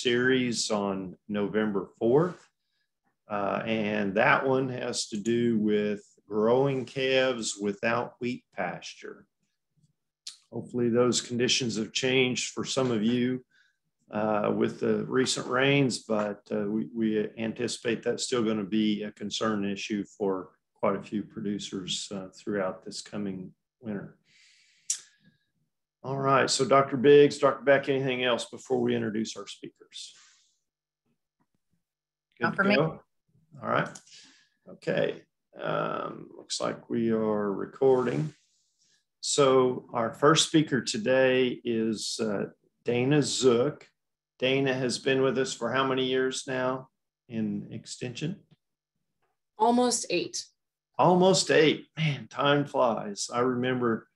series on November 4th. And that one has to do with growing calves without wheat pasture. Hopefully those conditions have changed for some of you with the recent rains, but we anticipate that's still going to be a concern issue for quite a few producers throughout this coming winter. All right, so Dr. Biggs, Dr. Beck, anything else before we introduce our speakers? Good Not for me. All right, okay. Looks like we are recording. So our first speaker today is Dana Zook. Dana has been with us for how many years now in extension? Almost 8. Almost 8. Man, time flies. I remember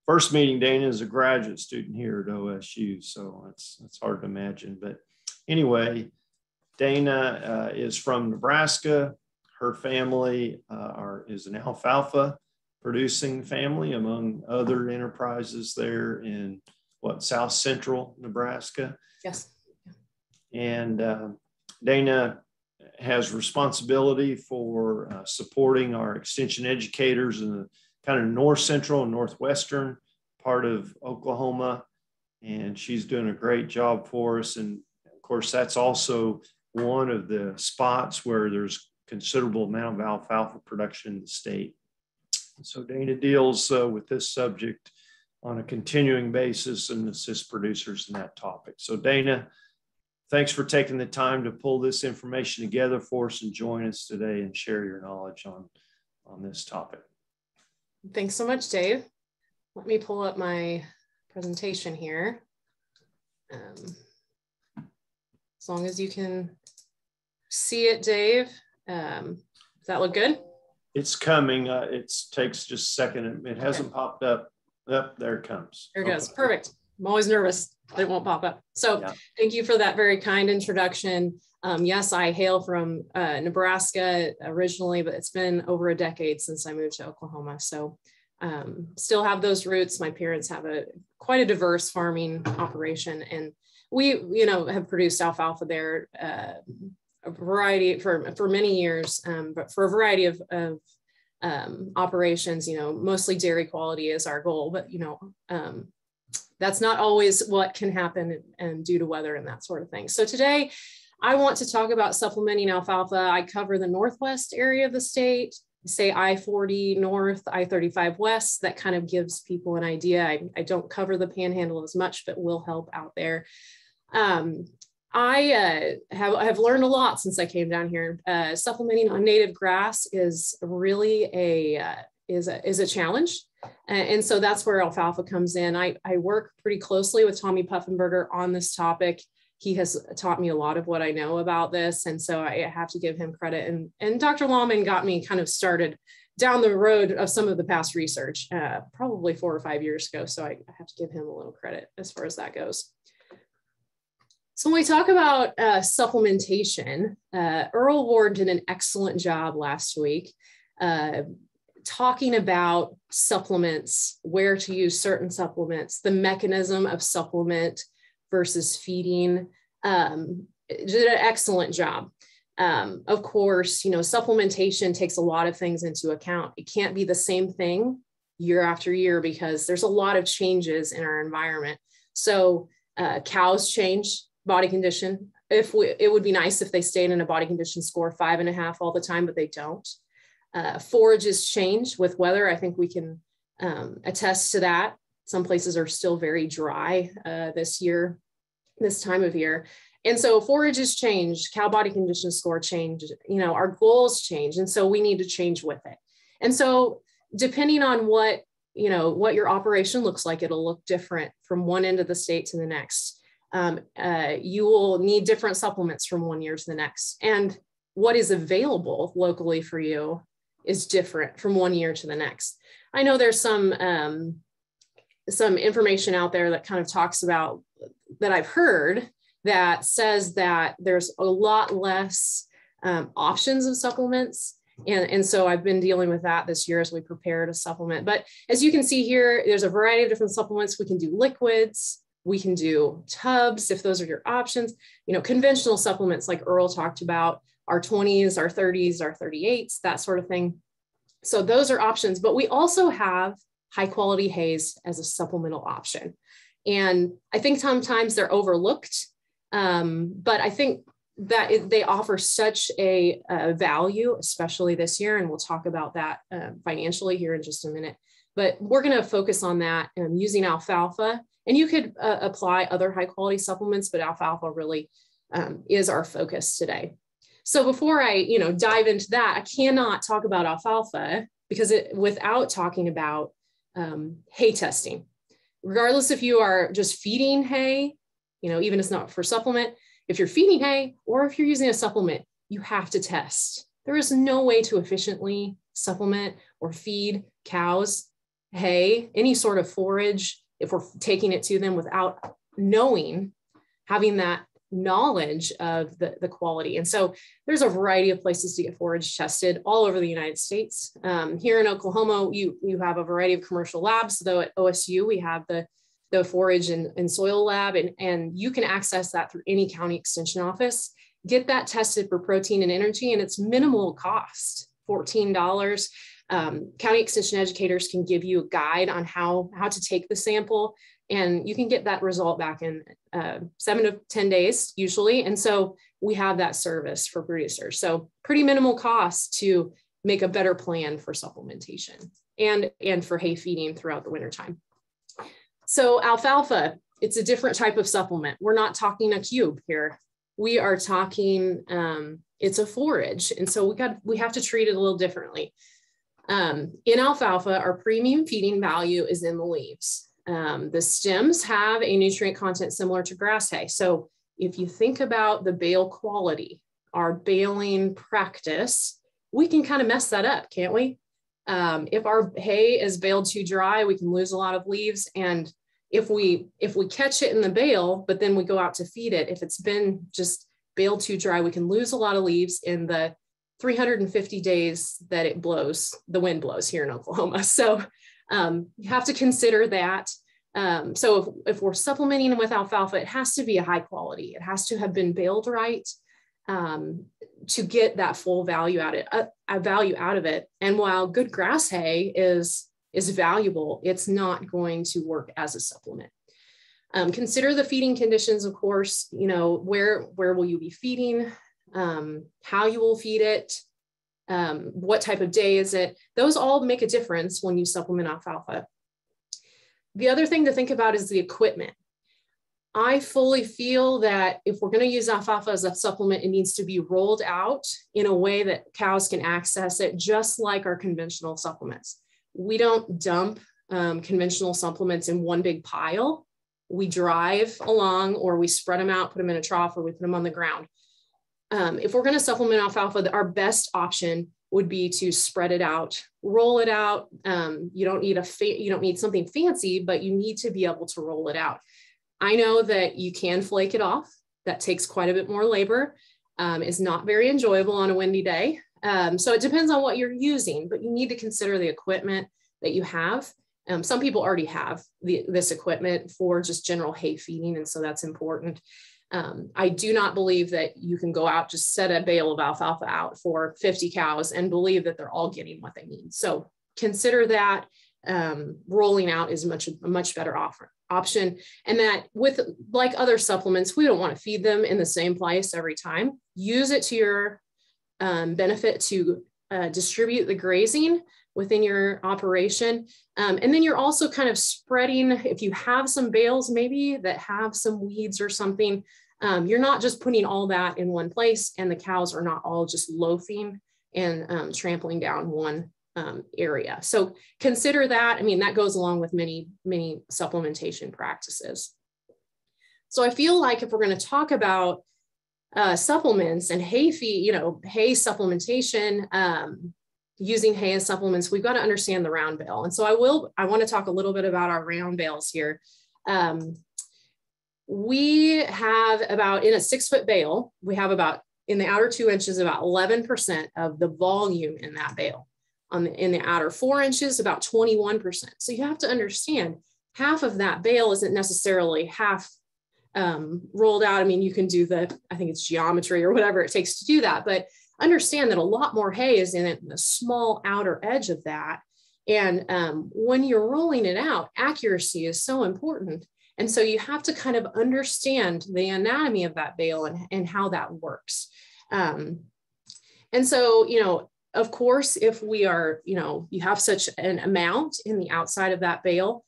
first meeting Dana as a graduate student here at OSU, so it's hard to imagine. But anyway, Dana is from Nebraska. Her family is an alfalfa producing family, among other enterprises there in South Central Nebraska. Yes. And Dana has responsibility for supporting our extension educators in the kind of north central and northwestern part of Oklahoma. And she's doing a great job for us. And of course, that's also one of the spots where there's considerable amount of alfalfa production in the state. So Dana deals with this subject on a continuing basis and assists producers in that topic. So Dana, thanks for taking the time to pull this information together for us and join us today and share your knowledge on this topic. Thanks so much, Dave. Let me pull up my presentation here. As long as you can see it, Dave. Does that look good? It's coming. It takes just a second. It hasn't popped up. Up there it comes. There it goes. Perfect. I'm always nervous that it won't pop up. So yeah. Thank you for that very kind introduction. Yes, I hail from Nebraska originally, but it's been over a decade since I moved to Oklahoma. So still have those roots. My parents have quite a diverse farming operation, and we, have produced alfalfa there a variety for many years, but for a variety of operations, mostly dairy quality is our goal, but that's not always what can happen and due to weather and that sort of thing. So today I want to talk about supplementing alfalfa. I cover the northwest area of the state, say I-40 north, I-35 west. That kind of gives people an idea. I don't cover the panhandle as much, but will help out there. I have learned a lot since I came down here. Supplementing on native grass is really a challenge. And so that's where alfalfa comes in. I work pretty closely with Tommy Puffenberger on this topic. He has taught me a lot of what I know about this. And so I have to give him credit. And Dr. Lawman got me kind of started down the road of some of the past research, probably 4 or 5 years ago. So I have to give him a little credit as far as that goes. So when we talk about supplementation, Earl Ward did an excellent job last week talking about supplements, where to use certain supplements, the mechanism of supplement versus feeding. Did an excellent job. Of course, supplementation takes a lot of things into account. It can't be the same thing year after year because there's a lot of changes in our environment. So cows change body condition. It would be nice if they stayed in a body condition score 5.5 all the time, but they don't. Forages change with weather. I think we can attest to that. Some places are still very dry this time of year. And so forages change, cow body condition score change, our goals change. And so we need to change with it. And so depending on what your operation looks like, it'll look different from one end of the state to the next. You will need different supplements from one year to the next. And what is available locally for you is different from one year to the next. I know there's some information out there that kind of talks about, that I've heard, that says that there's a lot less options of supplements. And so I've been dealing with that this year as we prepare to supplement. But as you can see here, there's a variety of different supplements. We can do liquids, We can do tubs if those are your options. You know, conventional supplements like Earl talked about, our 20s, our 30s, our 38s, that sort of thing. So those are options, but we also have high quality hays as a supplemental option. And I think sometimes they're overlooked, but I think that they offer such a value, especially this year. And we'll talk about that financially here in just a minute. But we're going to focus on that using alfalfa. And you could apply other high quality supplements, but alfalfa really is our focus today. So before I dive into that, I cannot talk about alfalfa without talking about hay testing. Regardless if you are just feeding hay, even if it's not for supplement, if you're feeding hay or if you're using a supplement, you have to test. There is no way to efficiently supplement or feed cows hay, any sort of forage, if we're taking it to them without having that knowledge of the quality. And so there's a variety of places to get forage tested all over the United States. Here in Oklahoma, you have a variety of commercial labs, though at OSU, we have the forage and soil lab, and you can access that through any county extension office. Get that tested for protein and energy, and it's minimal cost, $14. County extension educators can give you a guide on how to take the sample, and you can get that result back in 7 to 10 days usually. And so we have that service for producers. So pretty minimal cost to make a better plan for supplementation and for hay feeding throughout the wintertime. So alfalfa, it's a different type of supplement. We're not talking a cube here. We are talking, it's a forage. And so we have to treat it a little differently. In alfalfa, our premium feeding value is in the leaves. The stems have a nutrient content similar to grass hay. So if you think about the bale quality, our baling practice, we can kind of mess that up, can't we? If our hay is baled too dry, we can lose a lot of leaves. And if we catch it in the bale, but then we go out to feed it, if it's been just baled too dry, we can lose a lot of leaves in the 350 days that the wind blows here in Oklahoma. So you have to consider that. So if we're supplementing with alfalfa, it has to be a high quality. It has to have been baled right to get that full value out of it. And while good grass hay is valuable, it's not going to work as a supplement. Consider the feeding conditions, of course. Where will you be feeding? How you will feed it, what type of day is it? Those all make a difference when you supplement alfalfa. The other thing to think about is the equipment. I fully feel that if we're going to use alfalfa as a supplement, it needs to be rolled out in a way that cows can access it, just like our conventional supplements. We don't dump conventional supplements in one big pile. We drive along, or we spread them out, put them in a trough, or we put them on the ground. If we're going to supplement alfalfa, our best option would be to spread it out, roll it out. You don't need something fancy, but you need to be able to roll it out. I know that you can flake it off. That takes quite a bit more labor. It's not very enjoyable on a windy day. So it depends on what you're using, but you need to consider the equipment that you have. Some people already have this equipment for just general hay feeding, and so that's important. I do not believe that you can go out, just set a bale of alfalfa out for 50 cows and believe that they're all getting what they need. So consider that rolling out is a much better option. And that like other supplements, we don't want to feed them in the same place every time. Use it to your benefit to distribute the grazing within your operation. And then you're also kind of spreading, if you have some bales maybe that have some weeds or something, you're not just putting all that in one place, and the cows are not all just loafing and trampling down one area. So consider that. I mean, that goes along with many supplementation practices. So I feel like if we're going to talk about supplements and hay feed, hay supplementation, using hay as supplements, we've got to understand the round bale. And so I want to talk a little bit about our round bales here. We have about, in a 6-foot bale, we have about, in the outer 2 inches, about 11% of the volume in that bale. In the outer 4 inches, about 21%. So you have to understand, half of that bale isn't necessarily half rolled out. I mean, you can do I think it's geometry or whatever it takes to do that, but understand that a lot more hay is in the small outer edge of that. And when you're rolling it out, accuracy is so important. And so you have to kind of understand the anatomy of that bale and how that works. And so, you know, of course, if we are, you know, you have such an amount in the outside of that bale,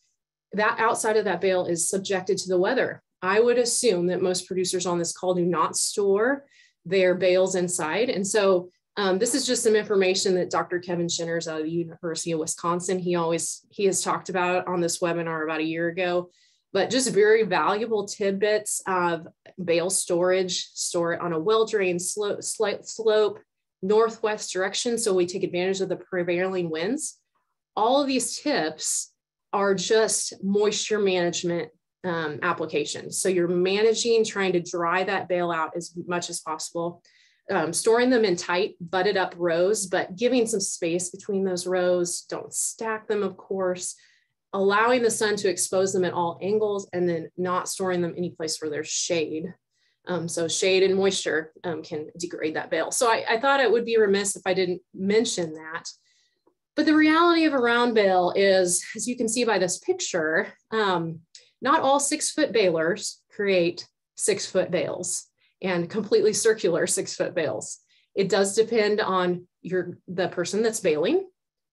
that outside of that bale is subjected to the weather. I would assume that most producers on this call do not store their bales inside. And so this is just some information that Dr. Kevin Shinners out of the University of Wisconsin, he has talked about on this webinar about a year ago, but just very valuable tidbits of bale storage. Store it on a well-drained slight slope, northwest direction, so we take advantage of the prevailing winds. All of these tips are just moisture management applications. So you're trying to dry that bale out as much as possible, storing them in tight, butted up rows, but giving some space between those rows. Don't stack them, of course, allowing the sun to expose them at all angles, and then not storing them any place where there's shade. So shade and moisture can degrade that bale. So I thought it would be remiss if I didn't mention that. But the reality of a round bale is, as you can see by this picture, not all 6-foot balers create 6-foot bales and completely circular 6-foot bales. It does depend on the person that's baling,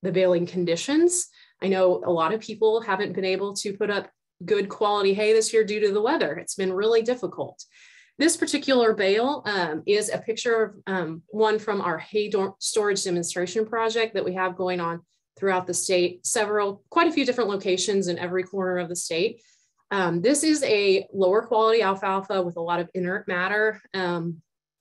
the baling conditions. I know a lot of people haven't been able to put up good quality hay this year due to the weather. It's been really difficult. This particular bale is a picture of one from our hay storage demonstration project that we have going on throughout the state, quite a few different locations in every corner of the state. This is a lower quality alfalfa with a lot of inert matter, a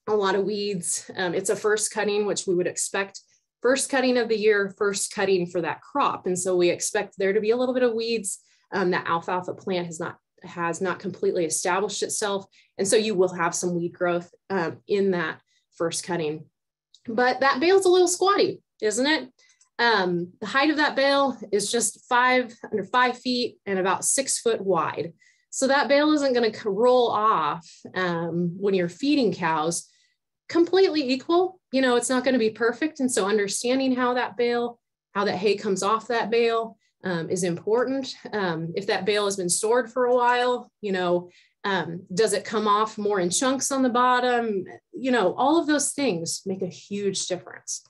lot of weeds. It's a first cutting, which we would expect. First cutting of the year, first cutting for that crop. And so we expect there to be a little bit of weeds. That alfalfa plant has not completely established itself. And so you will have some weed growth in that first cutting. But that bale's a little squatty, isn't it? The height of that bale is just under 5 feet and about 6 foot wide. So that bale isn't going to roll off when you're feeding cows completely equal. You know, it's not going to be perfect. And so understanding how that hay comes off that bale is important. If that bale has been stored for a while, you know, does it come off more in chunks on the bottom? You know, all of those things make a huge difference.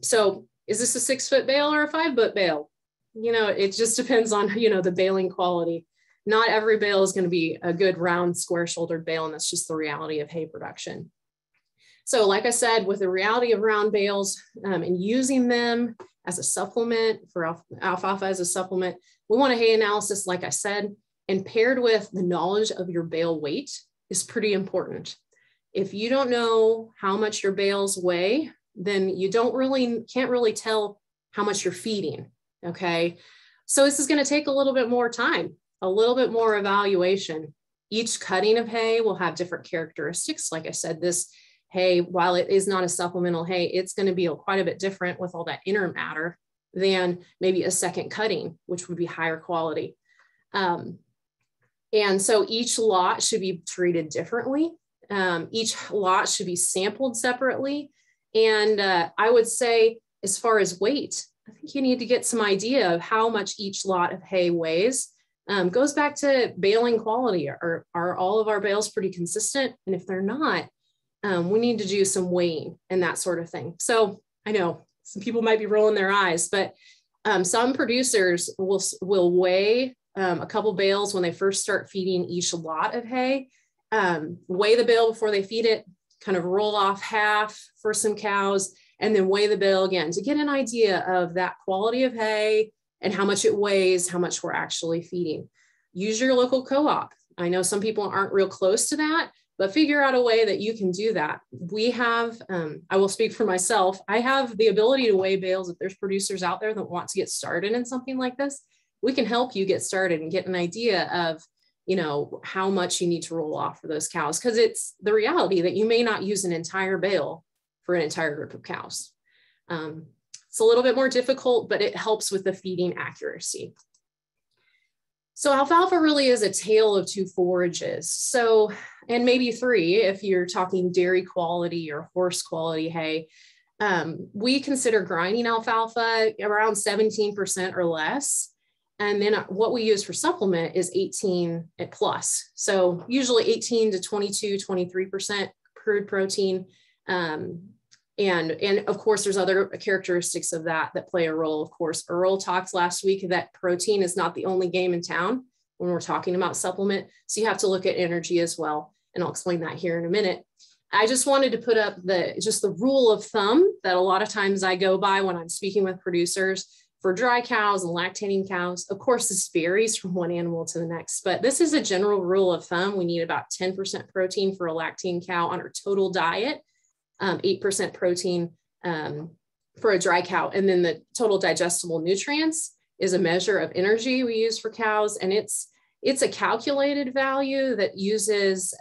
So is this a 6-foot bale or a 5-foot bale? You know, it just depends on, you know, the baling quality. Not every bale is going to be a good round square shouldered bale, and that's just the reality of hay production. So like I said, with the reality of round bales and using them as a supplement for alfalfa as a supplement, we want a hay analysis, like I said, and paired with the knowledge of your bale weight is pretty important. If you don't know how much your bales weigh, then you can't really tell how much you're feeding, okay? So this is gonna take a little bit more time, a little bit more evaluation. Each cutting of hay will have different characteristics. Like I said, this hay, while it is not a supplemental hay, it's going to be quite a bit different with all that inner matter than maybe a second cutting, which would be higher quality. And so each lot should be treated differently. Each lot should be sampled separately. And I would say, as far as weight, I think you need to get some idea of how much each lot of hay weighs. Goes back to baling quality. Are all of our bales pretty consistent? And if they're not, we need to do some weighing and that sort of thing. So I know some people might be rolling their eyes, but some producers will weigh a couple bales when they first start feeding each lot of hay, weigh the bale before they feed it, kind of roll off half for some cows, and then weigh the bale again to get an idea of that quality of hay and how much it weighs, how much we're actually feeding. Use your local co-op. I know some people aren't real close to that, but figure out a way that you can do that. We have, I will speak for myself, I have the ability to weigh bales. If there's producers out there that want to get started in something like this, we can help you get started and get an idea of, you know, how much you need to roll off for those cows. Because it's the reality that you may not use an entire bale for an entire group of cows. It's a little bit more difficult, but it helps with the feeding accuracy. So alfalfa really is a tale of two forages. So, and maybe three, if you're talking dairy quality or horse quality hay. We consider grinding alfalfa around 17% or less. And then what we use for supplement is 18 plus. So usually 18 to 22, 23% crude protein. And of course, there's other characteristics of that play a role. Of course, Earl talked last week that protein is not the only game in town when we're talking about supplement. So you have to look at energy as well. And I'll explain that here in a minute. I just wanted to put up the rule of thumb that a lot of times I go by when I'm speaking with producers for dry cows and lactating cows. Of course, this varies from one animal to the next, but this is a general rule of thumb. We need about 10% protein for a lactating cow on our total diet, 8% protein for a dry cow. And then the total digestible nutrients is a measure of energy we use for cows. And it's a calculated value that uses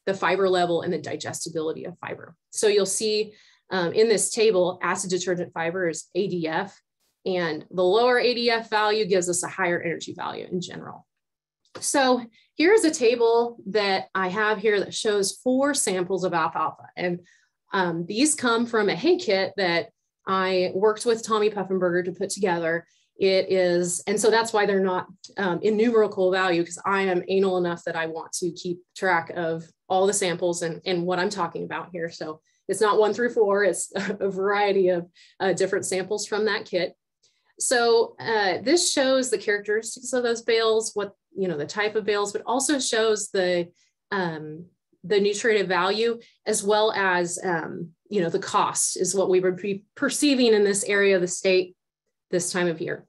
the fiber level and the digestibility of fiber. So you'll see in this table, acid detergent fiber is ADF, and the lower ADF value gives us a higher energy value in general. So here's a table that I have here that shows 4 samples of alfalfa. And these come from a hay kit that I worked with Tommy Puffenberger to put together. It is, and so that's why they're not in numerical value, because I am anal enough that I want to keep track of all the samples and what I'm talking about here. So it's not 1 through 4, it's a variety of different samples from that kit. So this shows the characteristics of those bales, what, the type of bales, but also shows the nutritive value, as well as, the cost is what we would be perceiving in this area of the state this time of year.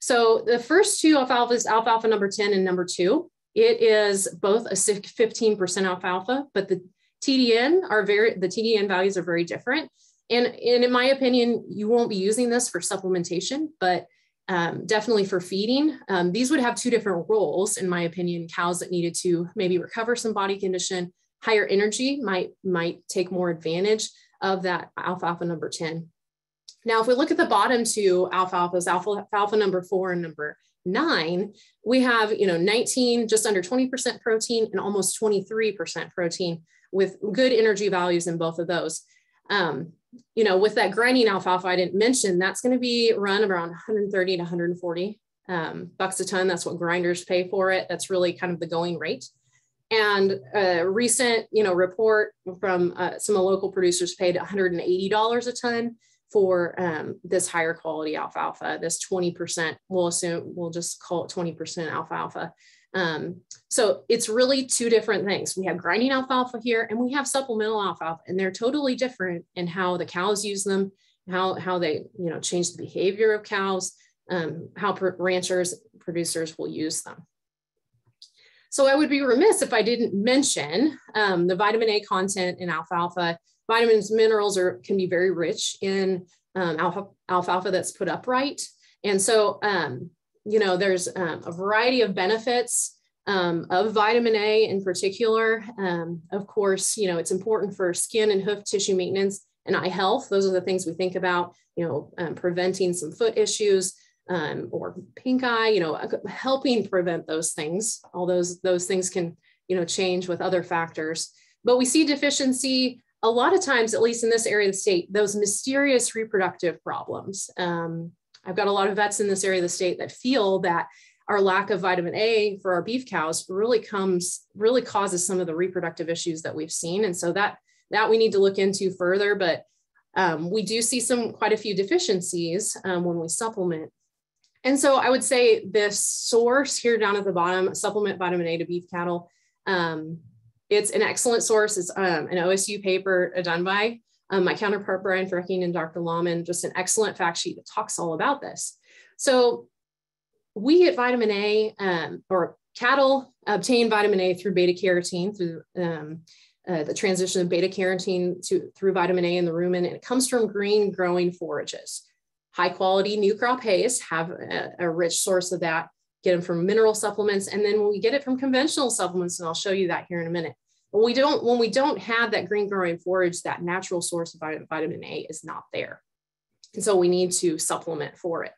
So the first 2 alfalfas, alfalfa number 10 and number 2, it is both a 15% alfalfa, but the TDN values are very different. And in my opinion, you won't be using this for supplementation, but definitely for feeding. These would have 2 different roles, in my opinion. Cows that needed to maybe recover some body condition, higher energy might take more advantage of that alfalfa number 10. Now, if we look at the bottom 2 alfalfas, alfalfa number 4 and number 9, we have, 19, just under 20% protein and almost 23% protein with good energy values in both of those. With that grinding alfalfa, I didn't mention, that's going to be run around 130 to 140 bucks a ton. That's what grinders pay for it. That's really kind of the going rate. And a recent, report from some local producers paid $180 a ton for this higher quality alfalfa, this 20%, we'll just call it 20% alfalfa. So it's really 2 different things. We have grinding alfalfa here and we have supplemental alfalfa, and they're totally different in how the cows use them, how they, change the behavior of cows, how ranchers, producers will use them. So I would be remiss if I didn't mention the vitamin A content in alfalfa. Vitamins, minerals can be very rich in alfalfa that's put upright. And so, there's a variety of benefits of vitamin A in particular. Of course, it's important for skin and hoof tissue maintenance and eye health. Those are the things we think about, preventing some foot issues or pink eye, helping prevent those things. All those things can, change with other factors. But we see deficiency a lot of times, at least in this area of the state, those mysterious reproductive problems. I've got a lot of vets in this area of the state that feel that our lack of vitamin A for our beef cows really causes some of the reproductive issues that we've seen. And so that we need to look into further, but we do see quite a few deficiencies when we supplement. And so I would say this source here down at the bottom, supplement vitamin A to beef cattle, it's an excellent source. It's an OSU paper done by my counterpart, Brian Frecking and Dr. Lahman, just an excellent fact sheet that talks all about this. So we get vitamin A, or cattle obtain vitamin A through beta carotene, through the transition of beta carotene through vitamin A in the rumen, and it comes from green growing forages. High quality new crop hays have a rich source of that, get them from mineral supplements. And then when we get it from conventional supplements, and I'll show you that here in a minute, when we don't have that green growing forage, that natural source of vitamin A is not there. And so we need to supplement for it.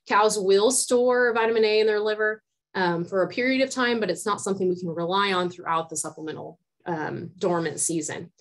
Cows will store vitamin A in their liver. for a period of time, but it's not something we can rely on throughout the supplemental dormant season.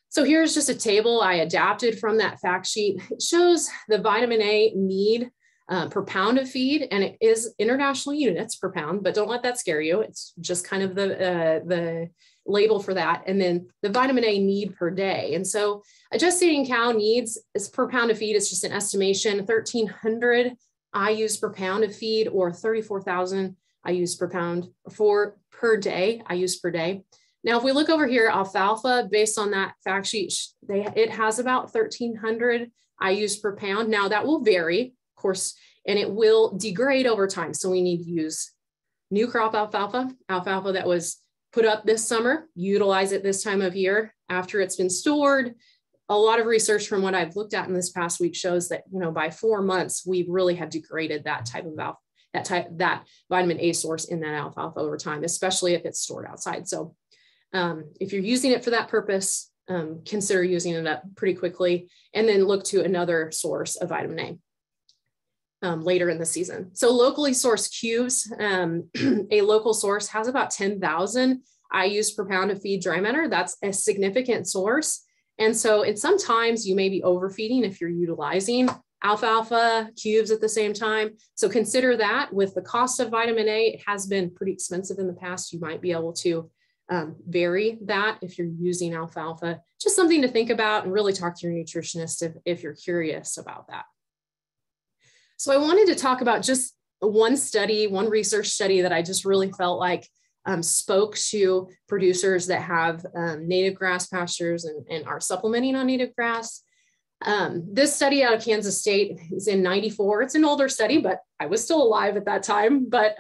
So here's just a table I adapted from that fact sheet. It shows the vitamin A need per pound of feed, and it is international units per pound, but don't let that scare you. It's just kind of the label for that. And then the vitamin A need per day. And so a gestating cow needs is per pound of feed. It's just an estimation, 1,300 IUs per pound of feed, or 34,000 IUs per pound per day, IUs per day. Now, if we look over here, alfalfa, based on that fact sheet, it has about 1,300 IUs per pound. Now that will vary, of course, and it will degrade over time. So we need to use new crop alfalfa that was put up this summer, utilize it this time of year after it's been stored. A lot of research from what I've looked at in this past week shows that, by 4 months, we really have degraded that type of that vitamin A source in that alfalfa over time, especially if it's stored outside. So if you're using it for that purpose, consider using it up pretty quickly, and then look to another source of vitamin A later in the season. So locally sourced cubes, a local source has about 10,000 IUs per pound of feed dry matter. That's a significant source. And so sometimes you may be overfeeding if you're utilizing alfalfa cubes at the same time. So consider that. With the cost of vitamin A, it has been pretty expensive in the past. You might be able to vary that if you're using alfalfa. Just something to think about, and really talk to your nutritionist if you're curious about that. So I wanted to talk about just one research study that I just really felt like spoke to producers that have native grass pastures and are supplementing on native grass. This study out of Kansas State is in '94. It's an older study, but I was still alive at that time. But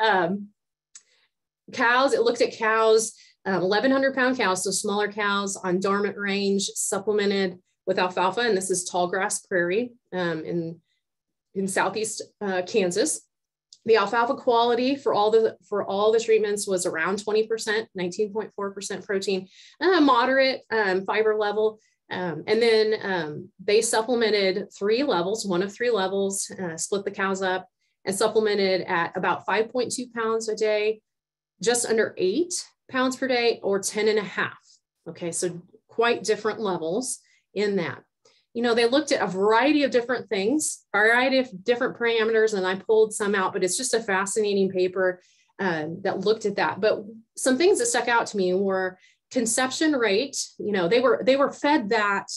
cows, it looked at cows, 1,100 pound cows, so smaller cows on dormant range, supplemented with alfalfa. And this is tall grass prairie in southeast Kansas. The alfalfa quality for all the treatments was around 20%, 19.4% protein, moderate fiber level. And then they supplemented 3 levels, one of 3 levels, split the cows up and supplemented at about 5.2 pounds a day, just under 8 pounds per day, or 10.5. Okay, so quite different levels in that. They looked at a variety of different things, a variety of different parameters, and I pulled some out, but it's just a fascinating paper that looked at that. But some things that stuck out to me were conception rate. They were fed that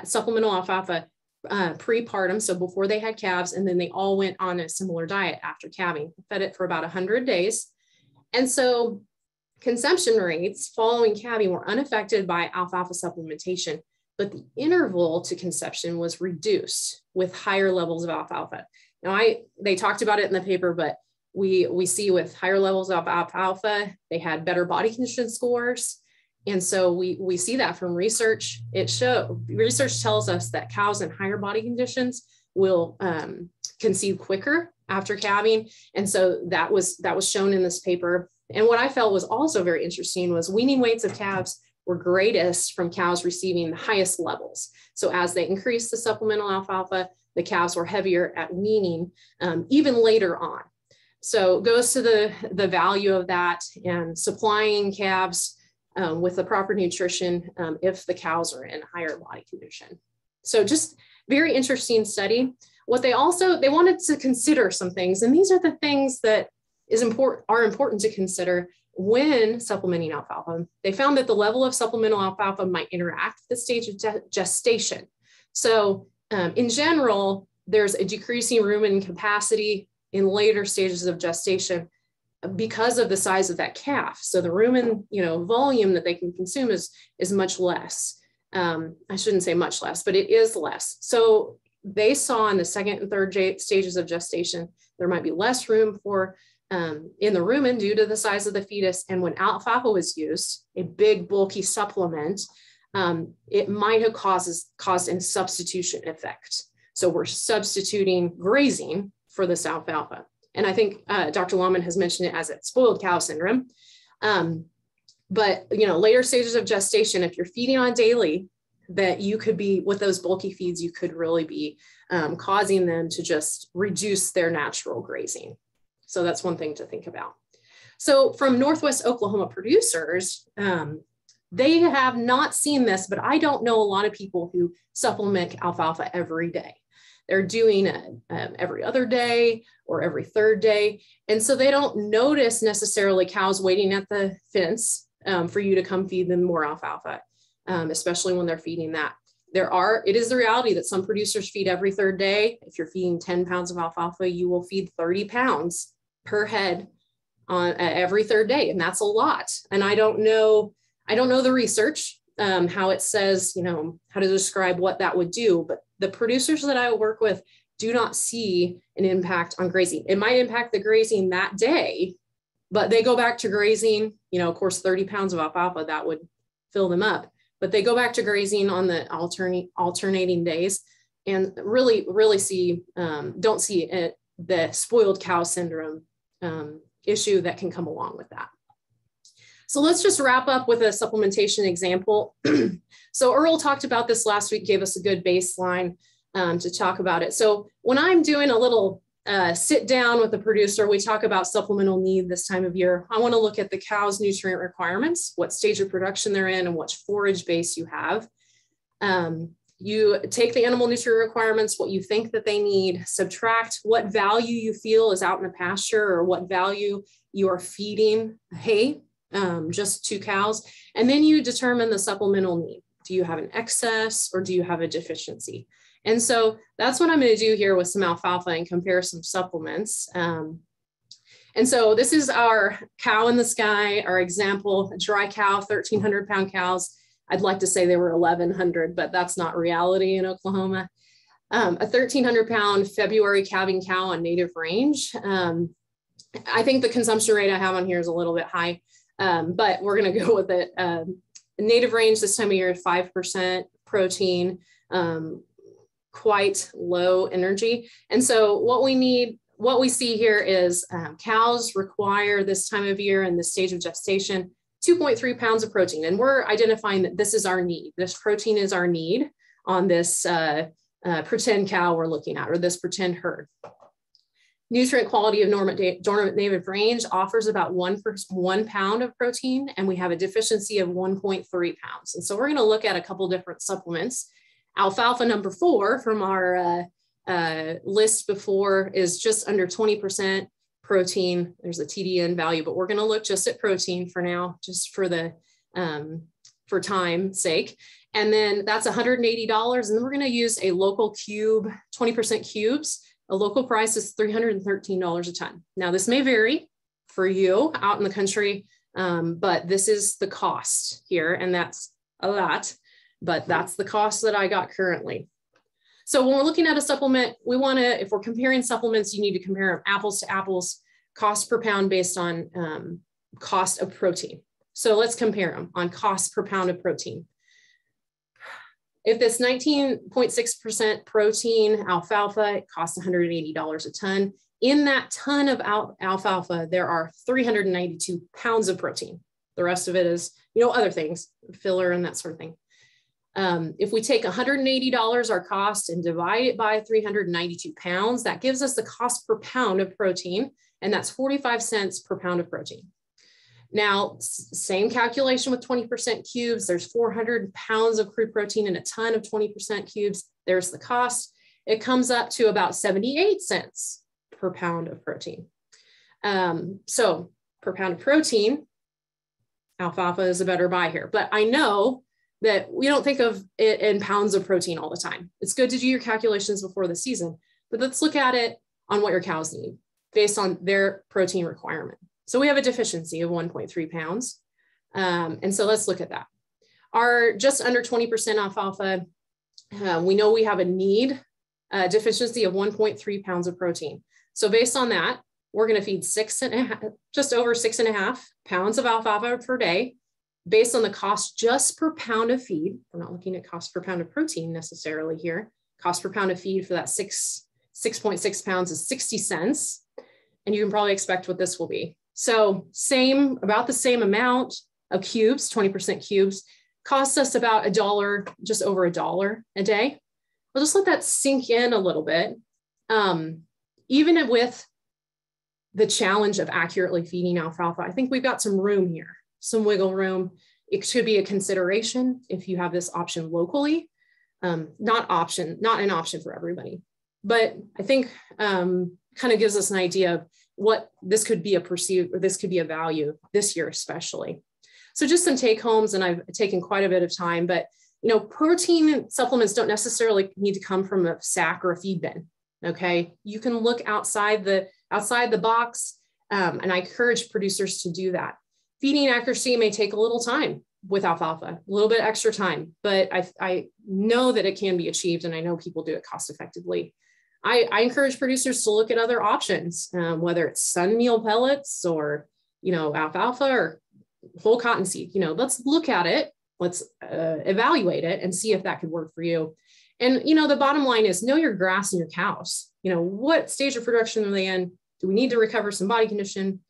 supplemental alfalfa prepartum, so before they had calves, and then they all went on a similar diet after calving, fed it for about 100 days. And so conception rates following calving were unaffected by alfalfa supplementation, but the interval to conception was reduced with higher levels of alfalfa. Now, they talked about it in the paper, but we see with higher levels of alfalfa, they had better body condition scores. And so we see that from research. Research tells us that cows in higher body conditions will conceive quicker after calving. And so that was shown in this paper. And what I felt was also very interesting was weaning weights of calves were greatest from cows receiving the highest levels. So as they increased the supplemental alfalfa, the calves were heavier at weaning, even later on. So it goes to the value of that and supplying calves with the proper nutrition if the cows are in higher body condition. So just very interesting study. What they wanted to consider some things, and these are the things that are important to consider when supplementing alfalfa. They found that the level of supplemental alfalfa might interact with the stage of gestation. So in general, there's a decreasing rumen capacity in later stages of gestation because of the size of that calf. So the rumen, volume that they can consume is much less. I shouldn't say much less, but it is less. So they saw in the second and third stages of gestation, there might be less room for in the rumen due to the size of the fetus. And when alfalfa was used, a big bulky supplement, it might have caused a substitution effect. So we're substituting grazing for this alfalfa. And I think Dr. Lawman has mentioned it as a spoiled cow syndrome. But later stages of gestation, if you're feeding on daily, that you could be with those bulky feeds, you could really be causing them to just reduce their natural grazing. So that's one thing to think about. So from Northwest Oklahoma producers, they have not seen this, but I don't know a lot of people who supplement alfalfa every day. They're doing it every other day or every third day. And so they don't notice necessarily cows waiting at the fence for you to come feed them more alfalfa, especially when they're feeding that. It is the reality that some producers feed every third day. If you're feeding 10 pounds of alfalfa, you will feed 30 pounds per head on every third day. And that's a lot. And I don't know the research, how it says, how to describe what that would do, but the producers that I work with do not see an impact on grazing. It might impact the grazing that day, but they go back to grazing, of course, 30 pounds of alfalfa, that would fill them up, but they go back to grazing on the alternating days and really don't see the spoiled cow syndrome issue that can come along with that. So let's just wrap up with a supplementation example. So Earl talked about this last week, gave us a good baseline to talk about it. So when I'm doing a little sit down with the producer, we talk about supplemental need this time of year. I want to look at the cow's nutrient requirements, what stage of production they're in, and what forage base you have. You take the animal nutrient requirements, what you think that they need, subtract what value you feel is out in the pasture or what value you are feeding hay just to cows. And then you determine the supplemental need. Do you have an excess or do you have a deficiency? And so that's what I'm going to do here with some alfalfa and compare some supplements. And so this is our cow in the sky, our example, a dry cow, 1,300 pound cows. I'd like to say they were 1,100, but that's not reality in Oklahoma. A 1,300 pound February calving cow on native range. I think the consumption rate I have on here is a little bit high, but we're going to go with it. Native range this time of year, 5% protein, quite low energy. And so what we see here is cows require this time of year and this stage of gestation 2.3 pounds of protein. And we're identifying that this is our need. This protein is our need on this pretend cow we're looking at, or this pretend herd. Nutrient quality of dormant native range offers about 1 pound of protein, and we have a deficiency of 1.3 pounds. And so we're going to look at a couple different supplements. Alfalfa number 4 from our list before is just under 20% protein. There's a TDN value, but we're going to look just at protein for now, just for the for time's sake. And then that's $180. And then we're going to use a local cube, 20% cubes. A local price is $313 a ton. Now this may vary for you out in the country, but this is the cost here, and that's a lot, but that's the cost that I got currently. So when we're looking at a supplement, we want to, if we're comparing supplements, you need to compare them apples to apples, cost per pound based on cost of protein. So let's compare them on cost per pound of protein. If this 19.6% protein alfalfa, it costs $180 a ton. In that ton of alfalfa, there are 392 pounds of protein. The rest of it is, other things, filler and that sort of thing. If we take $180 our cost and divide it by 392 pounds, that gives us the cost per pound of protein, and that's 45 cents per pound of protein. Now, same calculation with 20% cubes, there's 400 pounds of crude protein in a ton of 20% cubes. There's the cost. It comes up to about 78 cents per pound of protein. So per pound of protein, alfalfa is a better buy here, but I know that we don't think of it in pounds of protein all the time. It's good to do your calculations before the season, but let's look at it on what your cows need based on their protein requirement. So we have a deficiency of 1.3 pounds. And so let's look at that. Our just under 20% alfalfa, we know we have a deficiency of 1.3 pounds of protein. So based on that, we're going to feed just over 6.5 pounds of alfalfa per day based on the cost just per pound of feed. We're not looking at cost per pound of protein necessarily here. Cost per pound of feed for that 6.6 pounds is 60 cents. And you can probably expect what this will be. So about the same amount of cubes, 20% cubes, costs us about $1, just over $1 a day. We'll just let that sink in a little bit. Even with the challenge of accurately feeding alfalfa. I think we've got some room here, some wiggle room. It should be a consideration if you have this option locally, not an option for everybody. But I think kind of gives us an idea of what this could be this could be a value this year, especially. So just some take homes, and I've taken quite a bit of time, but protein supplements don't necessarily need to come from a sack or a feed bin. Okay, you can look outside the box, and I encourage producers to do that. Feeding accuracy may take a little time with alfalfa, a little bit extra time, but I know that it can be achieved, and I know people do it cost effectively. I encourage producers to look at other options, whether it's sun meal pellets or alfalfa or whole cottonseed. Let's look at it, let's evaluate it, and see if that could work for you. And the bottom line is know your grass and your cows. What stage of production are they in? Do we need to recover some body condition?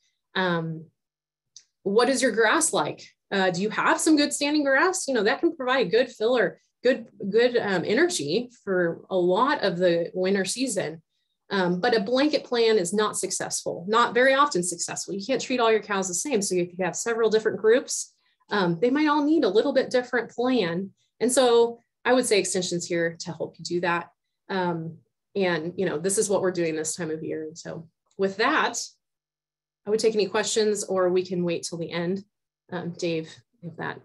What is your grass like? Do you have some good standing grass? That can provide a good filler, good energy for a lot of the winter season. But a blanket plan is not successful, not very often successful. You can't treat all your cows the same. So if you have several different groups, they might all need a little bit different plan. And so I would say extensions here to help you do that. And this is what we're doing this time of year. And so with that, I would take any questions, or we can wait till the end. Dave, if that.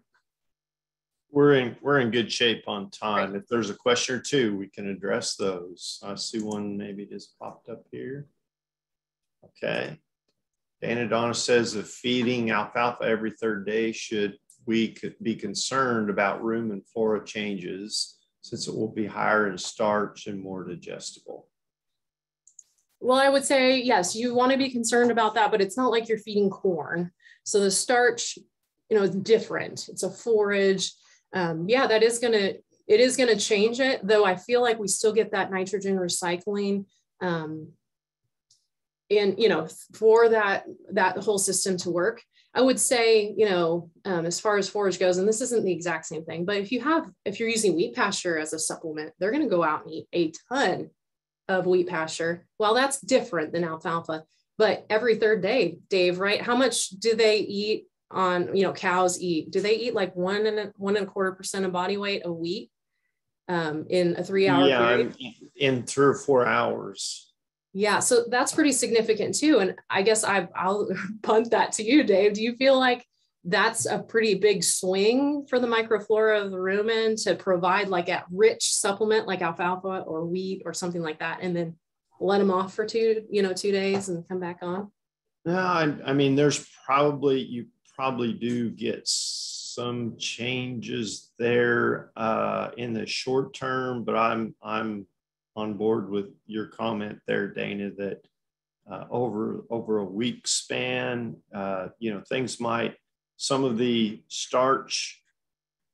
We're in good shape on time. Right. If there's a question or two, we can address those. I see one maybe just popped up here. Okay. Dana says, if feeding alfalfa every third day, should we be concerned about room and flora changes, since it will be higher in starch and more digestible? Well, I would say, yes, you want to be concerned about that, but it's not like you're feeding corn. So the starch, is different. It's a forage. Yeah, it is going to change it, though I feel like we still get that nitrogen recycling. And, for that whole system to work, I would say, as far as forage goes, and this isn't the exact same thing, but if you're using wheat pasture as a supplement, they're going to go out and eat a ton of wheat pasture. Well, that's different than alfalfa, but every third day, Dave, right? How much do they eat on, cows eat? Do they eat like 1.25% of body weight of wheat in a 3-hour period? In 3 or 4 hours. Yeah, so that's pretty significant too. And I guess I'll punt that to you, Dave. Do you feel like that's a pretty big swing for the microflora of the rumen to provide like a rich supplement like alfalfa or wheat or something like that, and then let them off for 2 days and come back on? No, I mean, you probably do get some changes there in the short term, but I'm on board with your comment there, Dana, that over a week span, some of the starch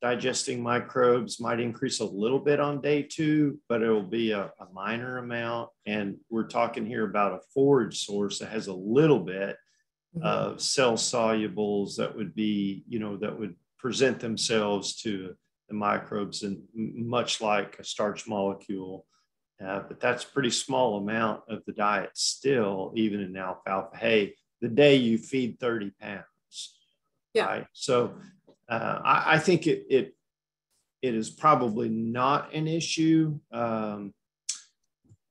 digesting microbes might increase a little bit on day 2, but it will be a minor amount. And we're talking here about a forage source that has a little bit of cell solubles that would be, that would present themselves to the microbes, and much like a starch molecule. But that's a pretty small amount of the diet still, even in alfalfa hay, the day you feed 30 pounds. Yeah. Right? So I think it is probably not an issue. And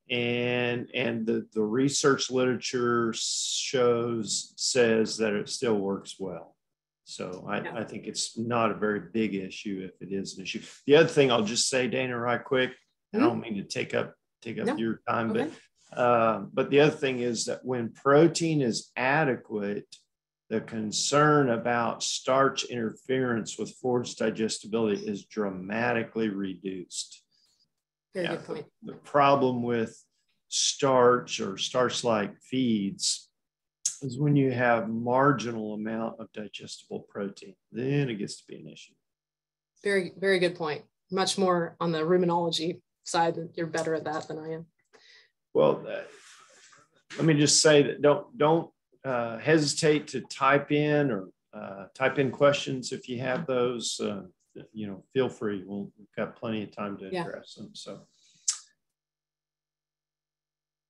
the research literature says that it still works well. So I think it's not a very big issue if it is an issue. The other thing I'll just say, Dana, right quick, I don't mean to take up your time, but the other thing is that when protein is adequate, the concern about starch interference with forage digestibility is dramatically reduced. Very good point. The problem with starch or starch-like feeds is when you have marginal amount of digestible protein, then it gets to be an issue. Very, very good point. Much more on the ruminology side. You're better at that than I am. Well, let me just say that don't hesitate to type in questions if you have those. Feel free. We've got plenty of time to address them. So,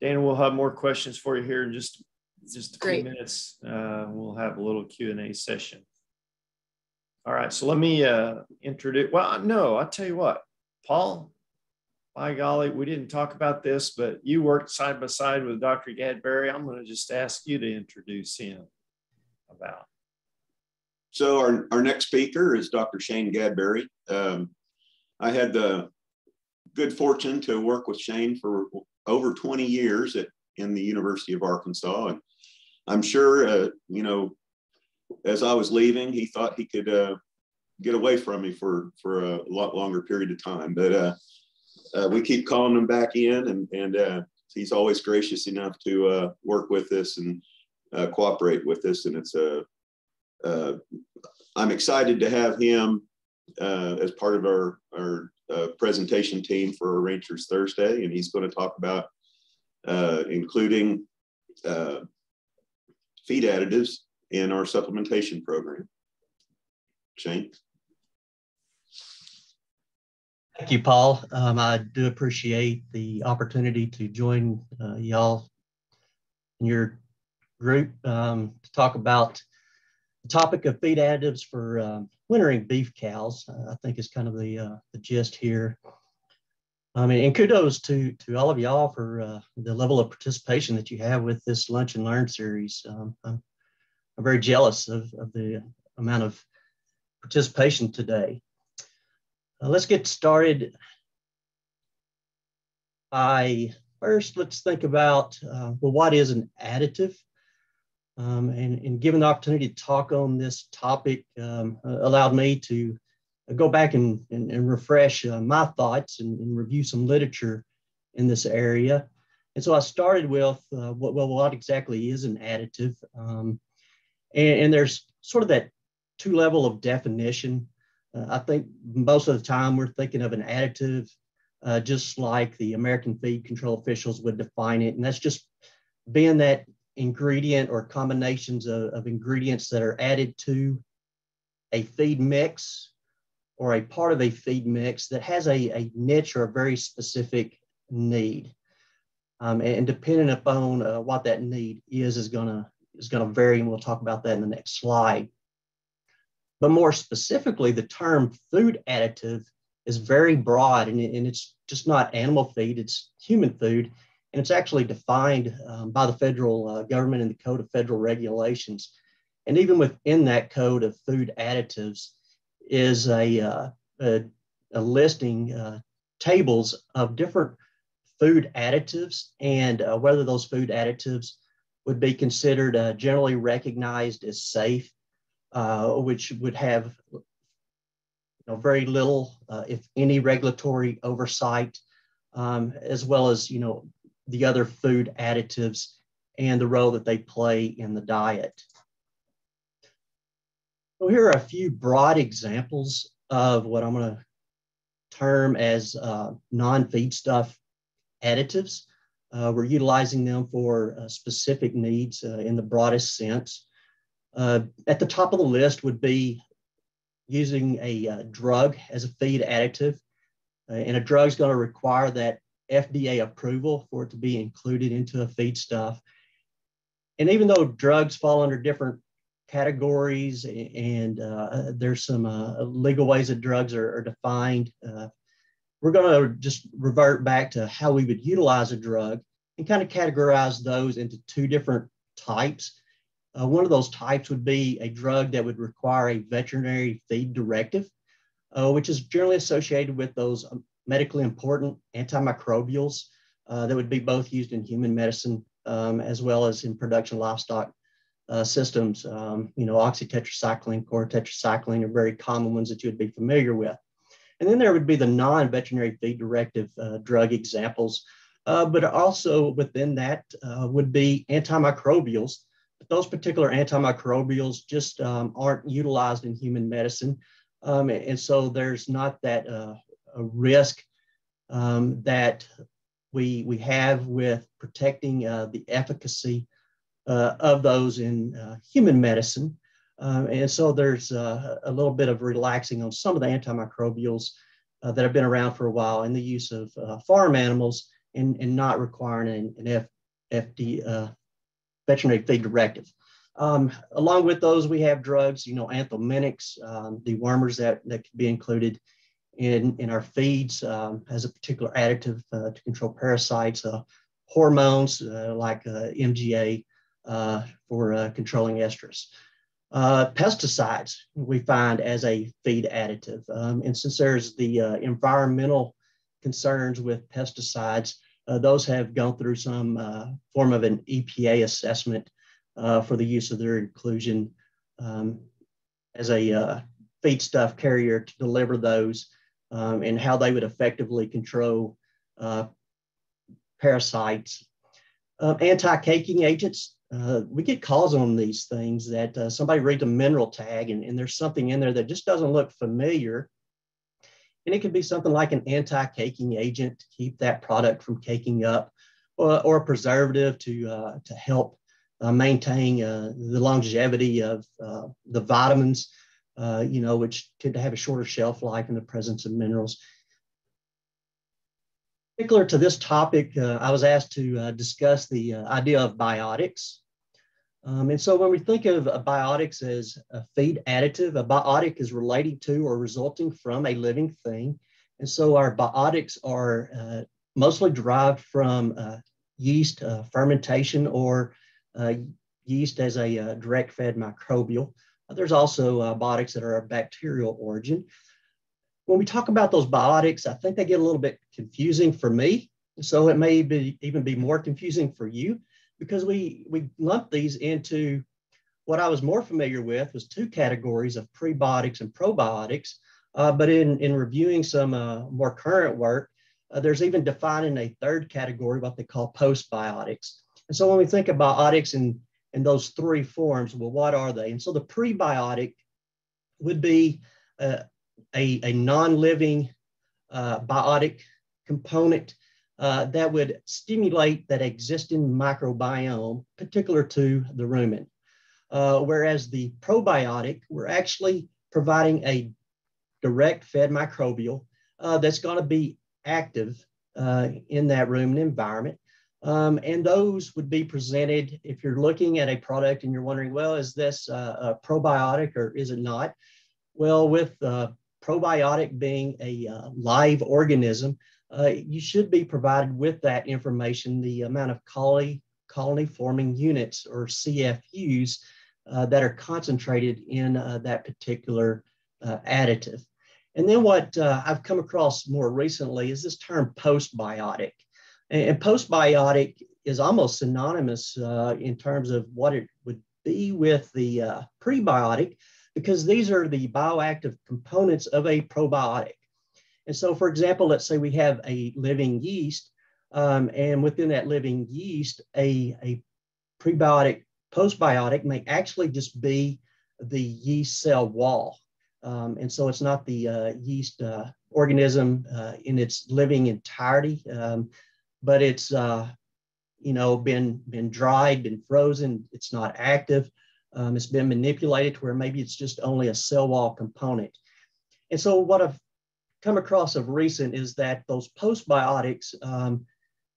Dana, we'll have more questions for you here in just just a few minutes, we'll have a little Q&A session. All right, so let me introduce, well, no, I'll tell you what, Paul, by golly, we didn't talk about this, but you worked side by side with Dr. Gadberry. I'm going to just ask you to introduce him about. So our next speaker is Dr. Shane Gadberry. I had the good fortune to work with Shane for over 20 years in the University of Arkansas. And I'm sure, you know, as I was leaving, he thought he could get away from me for a lot longer period of time. But we keep calling him back in, and he's always gracious enough to work with us and cooperate with us. And it's I'm excited to have him as part of our presentation team for our Ranchers Thursday, and he's going to talk about including feed additives in our supplementation program. Shane. Thank you, Paul. I do appreciate the opportunity to join y'all in your group to talk about the topic of feed additives for wintering beef cows. I think is kind of the gist here. And kudos to all of y'all for the level of participation that you have with this Lunch and Learn series. I'm very jealous of the amount of participation today. Let's get started by first, let's think about, well, what is an additive? And given the opportunity to talk on this topic allowed me to go back and refresh my thoughts and review some literature in this area. And so I started with, what exactly is an additive? And there's sort of that two-level of definition. I think most of the time we're thinking of an additive just like the American Feed Control officials would define it. And that's just being that ingredient or combinations of ingredients that are added to a feed mix or a part of a feed mix that has a niche or a very specific need. And depending upon what that need is gonna vary, and we'll talk about that in the next slide. But more specifically, the term food additive is very broad, and it's just not animal feed, it's human food. And it's actually defined by the federal government in the Code of Federal Regulations. And even within that code of food additives is a listing, tables of different food additives and whether those food additives would be considered generally recognized as safe, which would have very little, if any, regulatory oversight, as well as the other food additives and the role that they play in the diet. So here are a few broad examples of what I'm going to term as non-feedstuff additives. We're utilizing them for specific needs in the broadest sense. At the top of the list would be using a drug as a feed additive. And a drug is going to require that FDA approval for it to be included into a feedstuff. And even though drugs fall under different categories and there's some legal ways that drugs are defined, we're going to just revert back to how we would utilize a drug and kind of categorize those into two different types. One of those types would be a drug that would require a veterinary feed directive, which is generally associated with those medically important antimicrobials that would be both used in human medicine as well as in production livestock systems. Oxytetracycline, chlorotetracycline are very common ones that you would be familiar with. And then there would be the non-veterinary feed directive drug examples, but also within that would be antimicrobials. But those particular antimicrobials just aren't utilized in human medicine. And so there's not that a risk that we have with protecting the efficacy of those in human medicine. And so there's a little bit of relaxing on some of the antimicrobials that have been around for a while in the use of farm animals and not requiring an veterinary feed directive. Along with those, we have drugs, anthelmintics, dewormers that could be included in our feeds as a particular additive to control parasites, hormones like MGA for controlling estrus. Pesticides we find as a feed additive. And since there's the environmental concerns with pesticides, those have gone through some form of an EPA assessment for the use of their inclusion as a feedstuff carrier to deliver those and how they would effectively control parasites. Anti-caking agents, we get calls on these things that somebody reads a mineral tag and there's something in there that just doesn't look familiar. And it could be something like an anti-caking agent to keep that product from caking up, or a preservative to help maintain the longevity of the vitamins, which tend to have a shorter shelf life in the presence of minerals. Particular to this topic, I was asked to discuss the idea of biotics. And so when we think of biotics as a feed additive, a biotic is relating to or resulting from a living thing. And so our biotics are mostly derived from yeast fermentation or yeast as a direct fed microbial. There's also biotics that are of bacterial origin. When we talk about those biotics, I think they get a little bit confusing for me. So it may even be more confusing for you, because we lump these into what I was more familiar with was two categories of prebiotics and probiotics. But in reviewing some more current work, there's even defining a third category, what they call postbiotics. And so when we think of biotics in those three forms, well, what are they? And so the prebiotic would be a non-living biotic component that would stimulate that existing microbiome, particular to the rumen. Whereas the probiotic, we're actually providing a direct fed microbial that's going to be active in that rumen environment. And those would be presented if you're looking at a product and you're wondering, well, is this a probiotic or is it not? Well, with probiotic being a live organism, you should be provided with that information, the amount of colony forming units or CFUs that are concentrated in that particular additive. And then what I've come across more recently is this term postbiotic. And postbiotic is almost synonymous in terms of what it would be with the prebiotic, because these are the bioactive components of a probiotic. And so, for example, let's say we have a living yeast, and within that living yeast, a prebiotic postbiotic may actually just be the yeast cell wall. And so it's not the yeast organism in its living entirety, but it's been dried, been frozen. It's not active. It's been manipulated to where maybe it's just only a cell wall component. And so what I've come across of recent is that those postbiotics,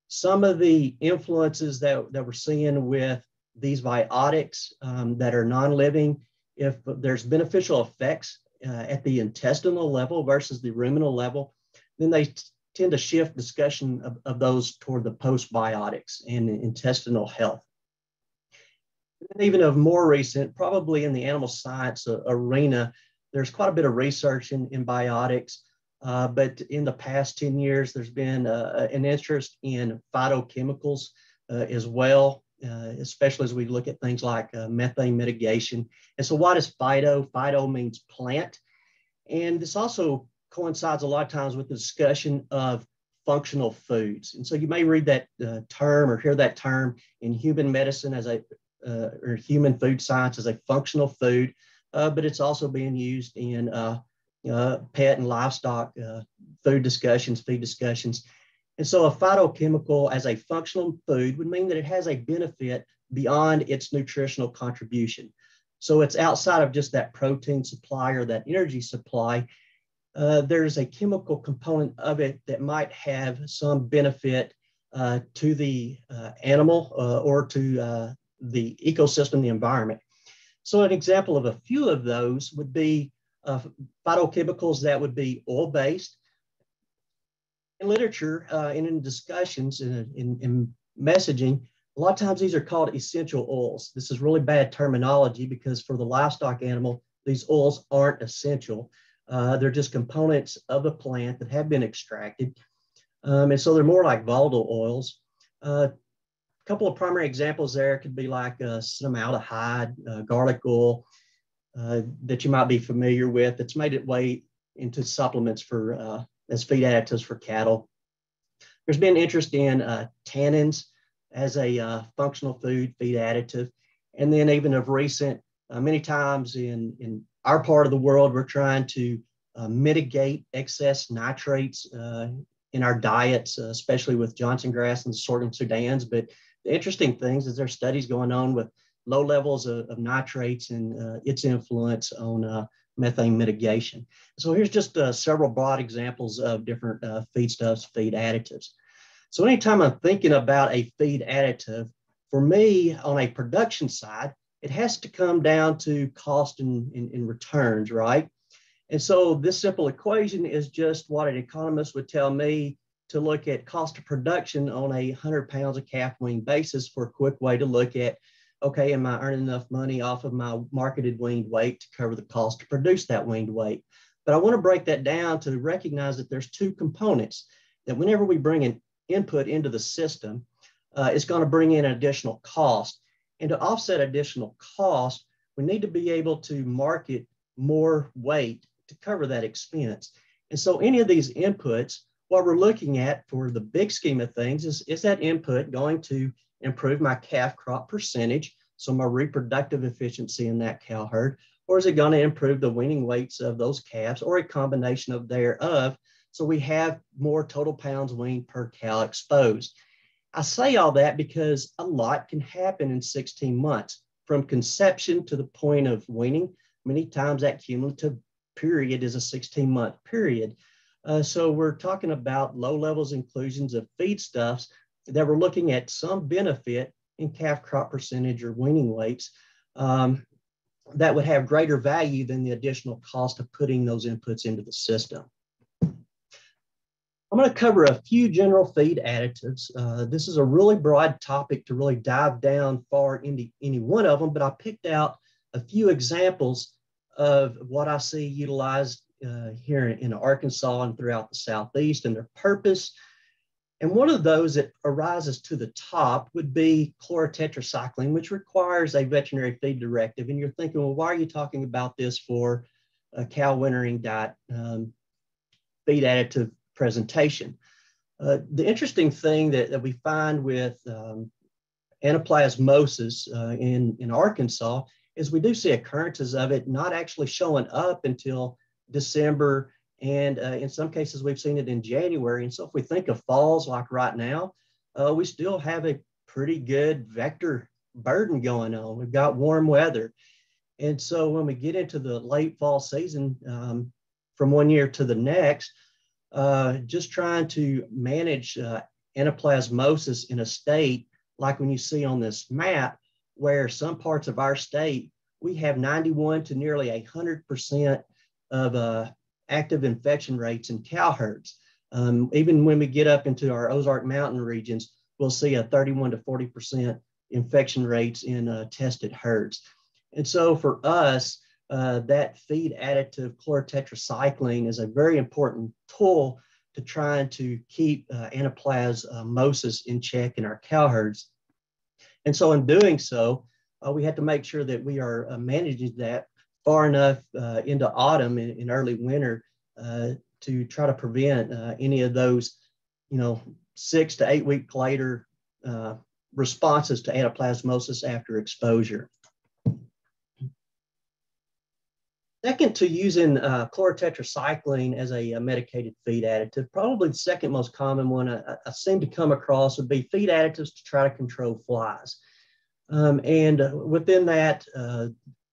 some of the influences that we're seeing with these biotics that are non-living, if there's beneficial effects at the intestinal level versus the ruminal level, then they tend to shift discussion of those toward the postbiotics and intestinal health. And even of more recent, probably in the animal science arena, there's quite a bit of research in biotics, but in the past 10 years, there's been an interest in phytochemicals as well, especially as we look at things like methane mitigation. And so what is phyto? Phyto means plant. And this also coincides a lot of times with the discussion of functional foods. And so you may read that term or hear that term in human medicine as or human food science as a functional food, but it's also being used in pet and livestock feed discussions. And so a phytochemical as a functional food would mean that it has a benefit beyond its nutritional contribution. So it's outside of just that protein supply or that energy supply. There's a chemical component of it that might have some benefit to the animal or to the ecosystem, the environment. So an example of a few of those would be phytochemicals that would be oil-based. In literature and in discussions in messaging, a lot of times these are called essential oils. This is really bad terminology because for the livestock animal, these oils aren't essential. They're just components of the plant that have been extracted. And so they're more like volatile oils. A couple of primary examples there could be like cinnamaldehyde, garlic oil that you might be familiar with. It's made its way into supplements for as feed additives for cattle. There's been interest in tannins as a functional feed additive. And then even of recent, many times in our part of the world, we're trying to mitigate excess nitrates in our diets, especially with Johnson grass and sorghum Sudans. But the interesting things is there's studies going on with low levels of nitrates and its influence on methane mitigation. So here's just several broad examples of different feedstuffs, feed additives. So anytime I'm thinking about a feed additive, for me on a production side, it has to come down to cost and returns, right? And so this simple equation is just what an economist would tell me to look at cost of production on a 100 pounds of calf wing basis for a quick way to look at, okay, am I earning enough money off of my marketed weaned weight to cover the cost to produce that weaned weight? But I want to break that down to recognize that there's two components that whenever we bring an input into the system, it's going to bring in additional cost. And to offset additional cost, we need to be able to market more weight to cover that expense. And so any of these inputs, what we're looking at for the big scheme of things is that input going to improve my calf crop percentage, so my reproductive efficiency in that cow herd, or is it going to improve the weaning weights of those calves, or a combination of thereof, so we have more total pounds weaned per cow exposed. I say all that because a lot can happen in 16 months, from conception to the point of weaning. Many times that cumulative period is a 16-month period. So we're talking about low levels inclusions of feedstuffs that we're looking at some benefit in calf crop percentage or weaning weights that would have greater value than the additional cost of putting those inputs into the system. I'm going to cover a few general feed additives. This is a really broad topic to really dive down far into any one of them, but I picked out a few examples of what I see utilized here in Arkansas and throughout the Southeast and their purpose. And one of those that arises to the top would be chlorotetracycline, which requires a veterinary feed directive. And you're thinking, well, why are you talking about this for a cow wintering diet feed additive presentation? The interesting thing that we find with anaplasmosis in Arkansas is we do see occurrences of it not actually showing up until December, and in some cases we've seen it in January. And so if we think of falls like right now, we still have a pretty good vector burden going on. We've got warm weather. And so when we get into the late fall season from one year to the next, just trying to manage anaplasmosis in a state like when you see on this map, where some parts of our state, we have 91 to nearly 100% of active infection rates in cow herds. Even when we get up into our Ozark Mountain regions, we'll see a 31 to 40% infection rates in tested herds. And so for us, that feed additive chlorotetracycline is a very important tool to trying to keep anaplasmosis in check in our cow herds. And so in doing so, we have to make sure that we are managing that far enough into autumn and early winter to try to prevent any of those, 6 to 8 week later responses to anaplasmosis after exposure. Second to using chlorotetracycline as a medicated feed additive, probably the second most common one I seem to come across would be feed additives to try to control flies. And within that,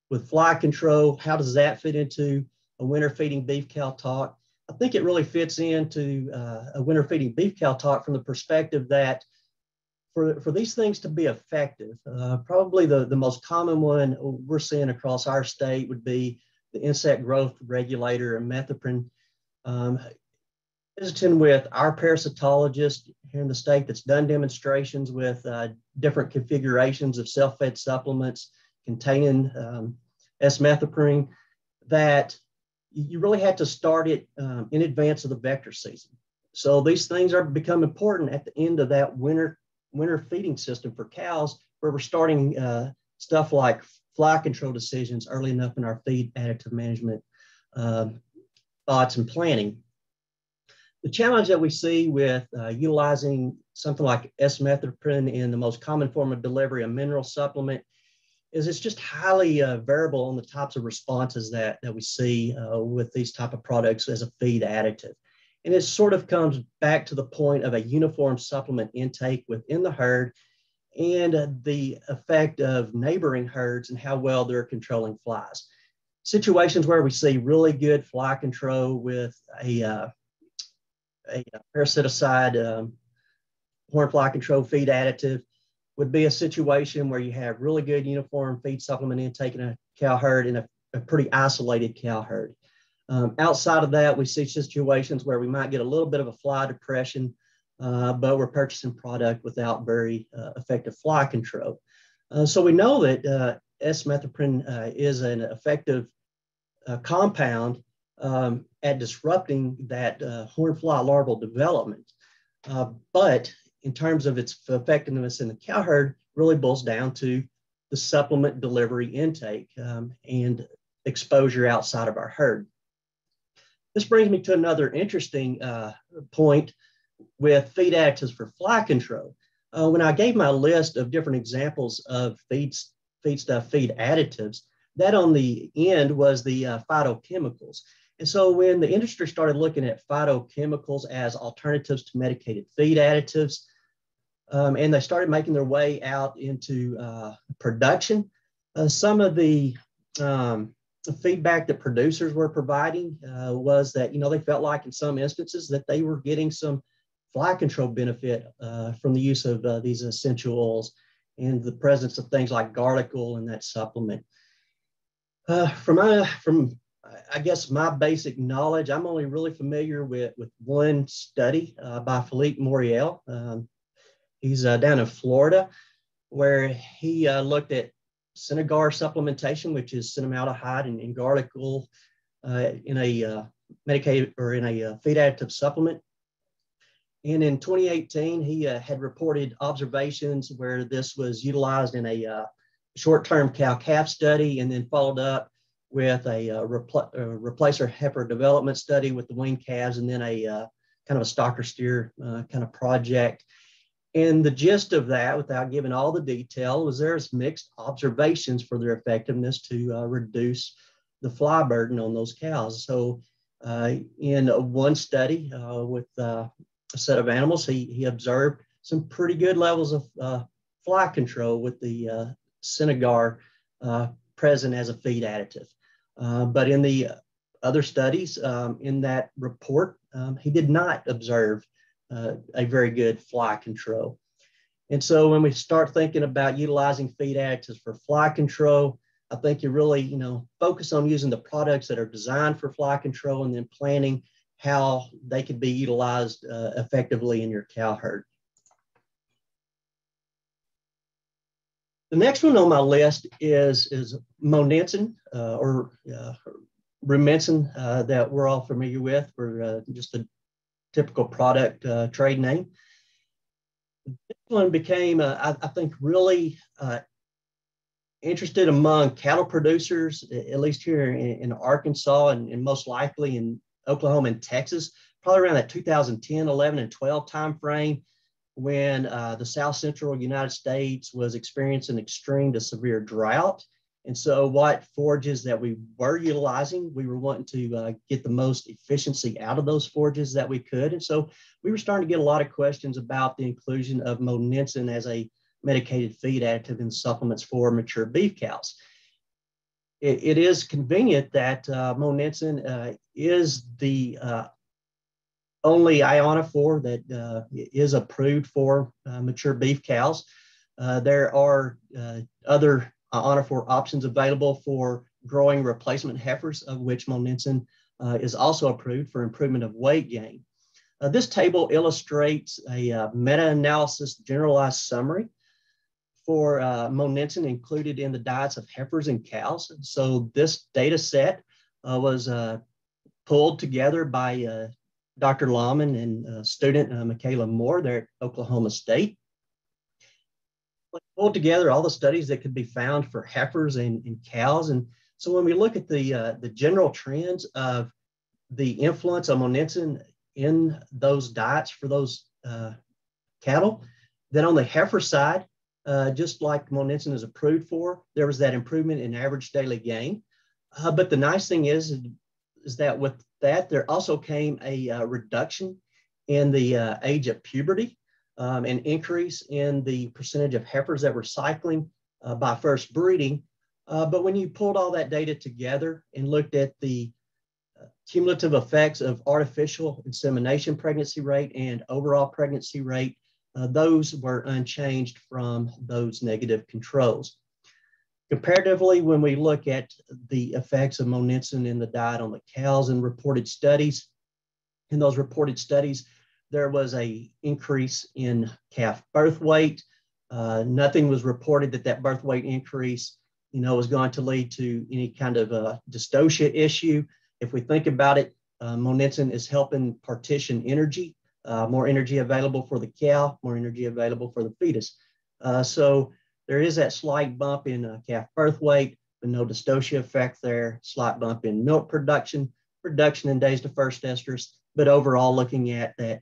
with fly control, how does that fit into a winter feeding beef cow talk? I think it really fits into a winter feeding beef cow talk from the perspective that for these things to be effective, probably the most common one we're seeing across our state would be the insect growth regulator, imethaprin. Visiting with our parasitologist here in the state that's done demonstrations with different configurations of self-fed supplements containing S-methoprene, that you really had to start it in advance of the vector season. So these things are become important at the end of that winter feeding system for cows, where we're starting stuff like fly control decisions early enough in our feed additive management thoughts and planning. The challenge that we see with utilizing something like S-methoprene in the most common form of delivery, a mineral supplement, is it's just highly variable on the types of responses that we see with these type of products as a feed additive. And it sort of comes back to the point of a uniform supplement intake within the herd and the effect of neighboring herds and how well they're controlling flies. Situations where we see really good fly control with a parasiticide horn fly control feed additive would be a situation where you have really good uniform feed supplement intake in a cow herd and a pretty isolated cow herd. Outside of that, we see situations where we might get a little bit of a fly depression, but we're purchasing product without very effective fly control. So we know that S-methoprene is an effective compound at disrupting that horn fly larval development. But in terms of its effectiveness in the cow herd, really boils down to the supplement delivery intake and exposure outside of our herd. This brings me to another interesting point with feed additives for fly control. When I gave my list of different examples of feedstuff feed additives, that on the end was the phytochemicals. And so when the industry started looking at phytochemicals as alternatives to medicated feed additives, and they started making their way out into production, some of the feedback that producers were providing was that, they felt like in some instances that they were getting some fly control benefit from the use of these essential oils and the presence of things like garlic oil in that supplement. From I guess my basic knowledge, I'm only really familiar with one study by Philippe Moriel. He's down in Florida, where he looked at Senegar supplementation, which is cinnamaldehyde and garlic oil in a medicated or in a feed additive supplement. And in 2018, he had reported observations where this was utilized in a short-term cow-calf study, and then followed up with a replacer heifer development study with the weaned calves, and then a kind of a stocker steer kind of project. And the gist of that, without giving all the detail, was there's mixed observations for their effectiveness to reduce the fly burden on those cows. So in one study with a set of animals, he observed some pretty good levels of fly control with the Senegar present as a feed additive. But in the other studies in that report, he did not observe a very good fly control. And so when we start thinking about utilizing feed additives for fly control, I think you really, focus on using the products that are designed for fly control and then planning how they could be utilized effectively in your cow herd. The next one on my list is Moninson or Rumensin that we're all familiar with, for just a typical product trade name. This one became, I think, really interested among cattle producers, at least here in Arkansas and most likely in Oklahoma and Texas, probably around that 2010, 11, and 12 timeframe, when the South Central United States was experiencing extreme to severe drought. And so what forages that we were utilizing, we were wanting to get the most efficiency out of those forages that we could. And so we were starting to get a lot of questions about the inclusion of Moninson as a medicated feed additive in supplements for mature beef cows. It is convenient that Moninson is the only ionophore that is approved for mature beef cows. There are other ionophore options available for growing replacement heifers, of which Moninson is also approved for improvement of weight gain. This table illustrates a meta-analysis generalized summary for Moninson included in the diets of heifers and cows. So this data set was pulled together by Dr. Lahman and student Michaela Moore there at Oklahoma State. Pulled together all the studies that could be found for heifers and cows. And so when we look at the general trends of the influence of Moninson in those diets for those cattle, then on the heifer side, just like Moninson is approved for, there was that improvement in average daily gain. But the nice thing is that with that, there also came a reduction in the age of puberty, an increase in the percentage of heifers that were cycling by first breeding. But when you pulled all that data together and looked at the cumulative effects of artificial insemination pregnancy rate and overall pregnancy rate, those were unchanged from those negative controls. Comparatively, when we look at the effects of Moninson in the diet on the cows and reported studies, in those reported studies, there was an increase in calf birth weight. Nothing was reported that birth weight increase, was going to lead to any kind of a dystocia issue. If we think about it, Moninson is helping partition energy, more energy available for the cow, more energy available for the fetus. So there is that slight bump in calf birth weight, but no dystocia effect there, slight bump in milk production, reduction in days to first estrus, but overall looking at that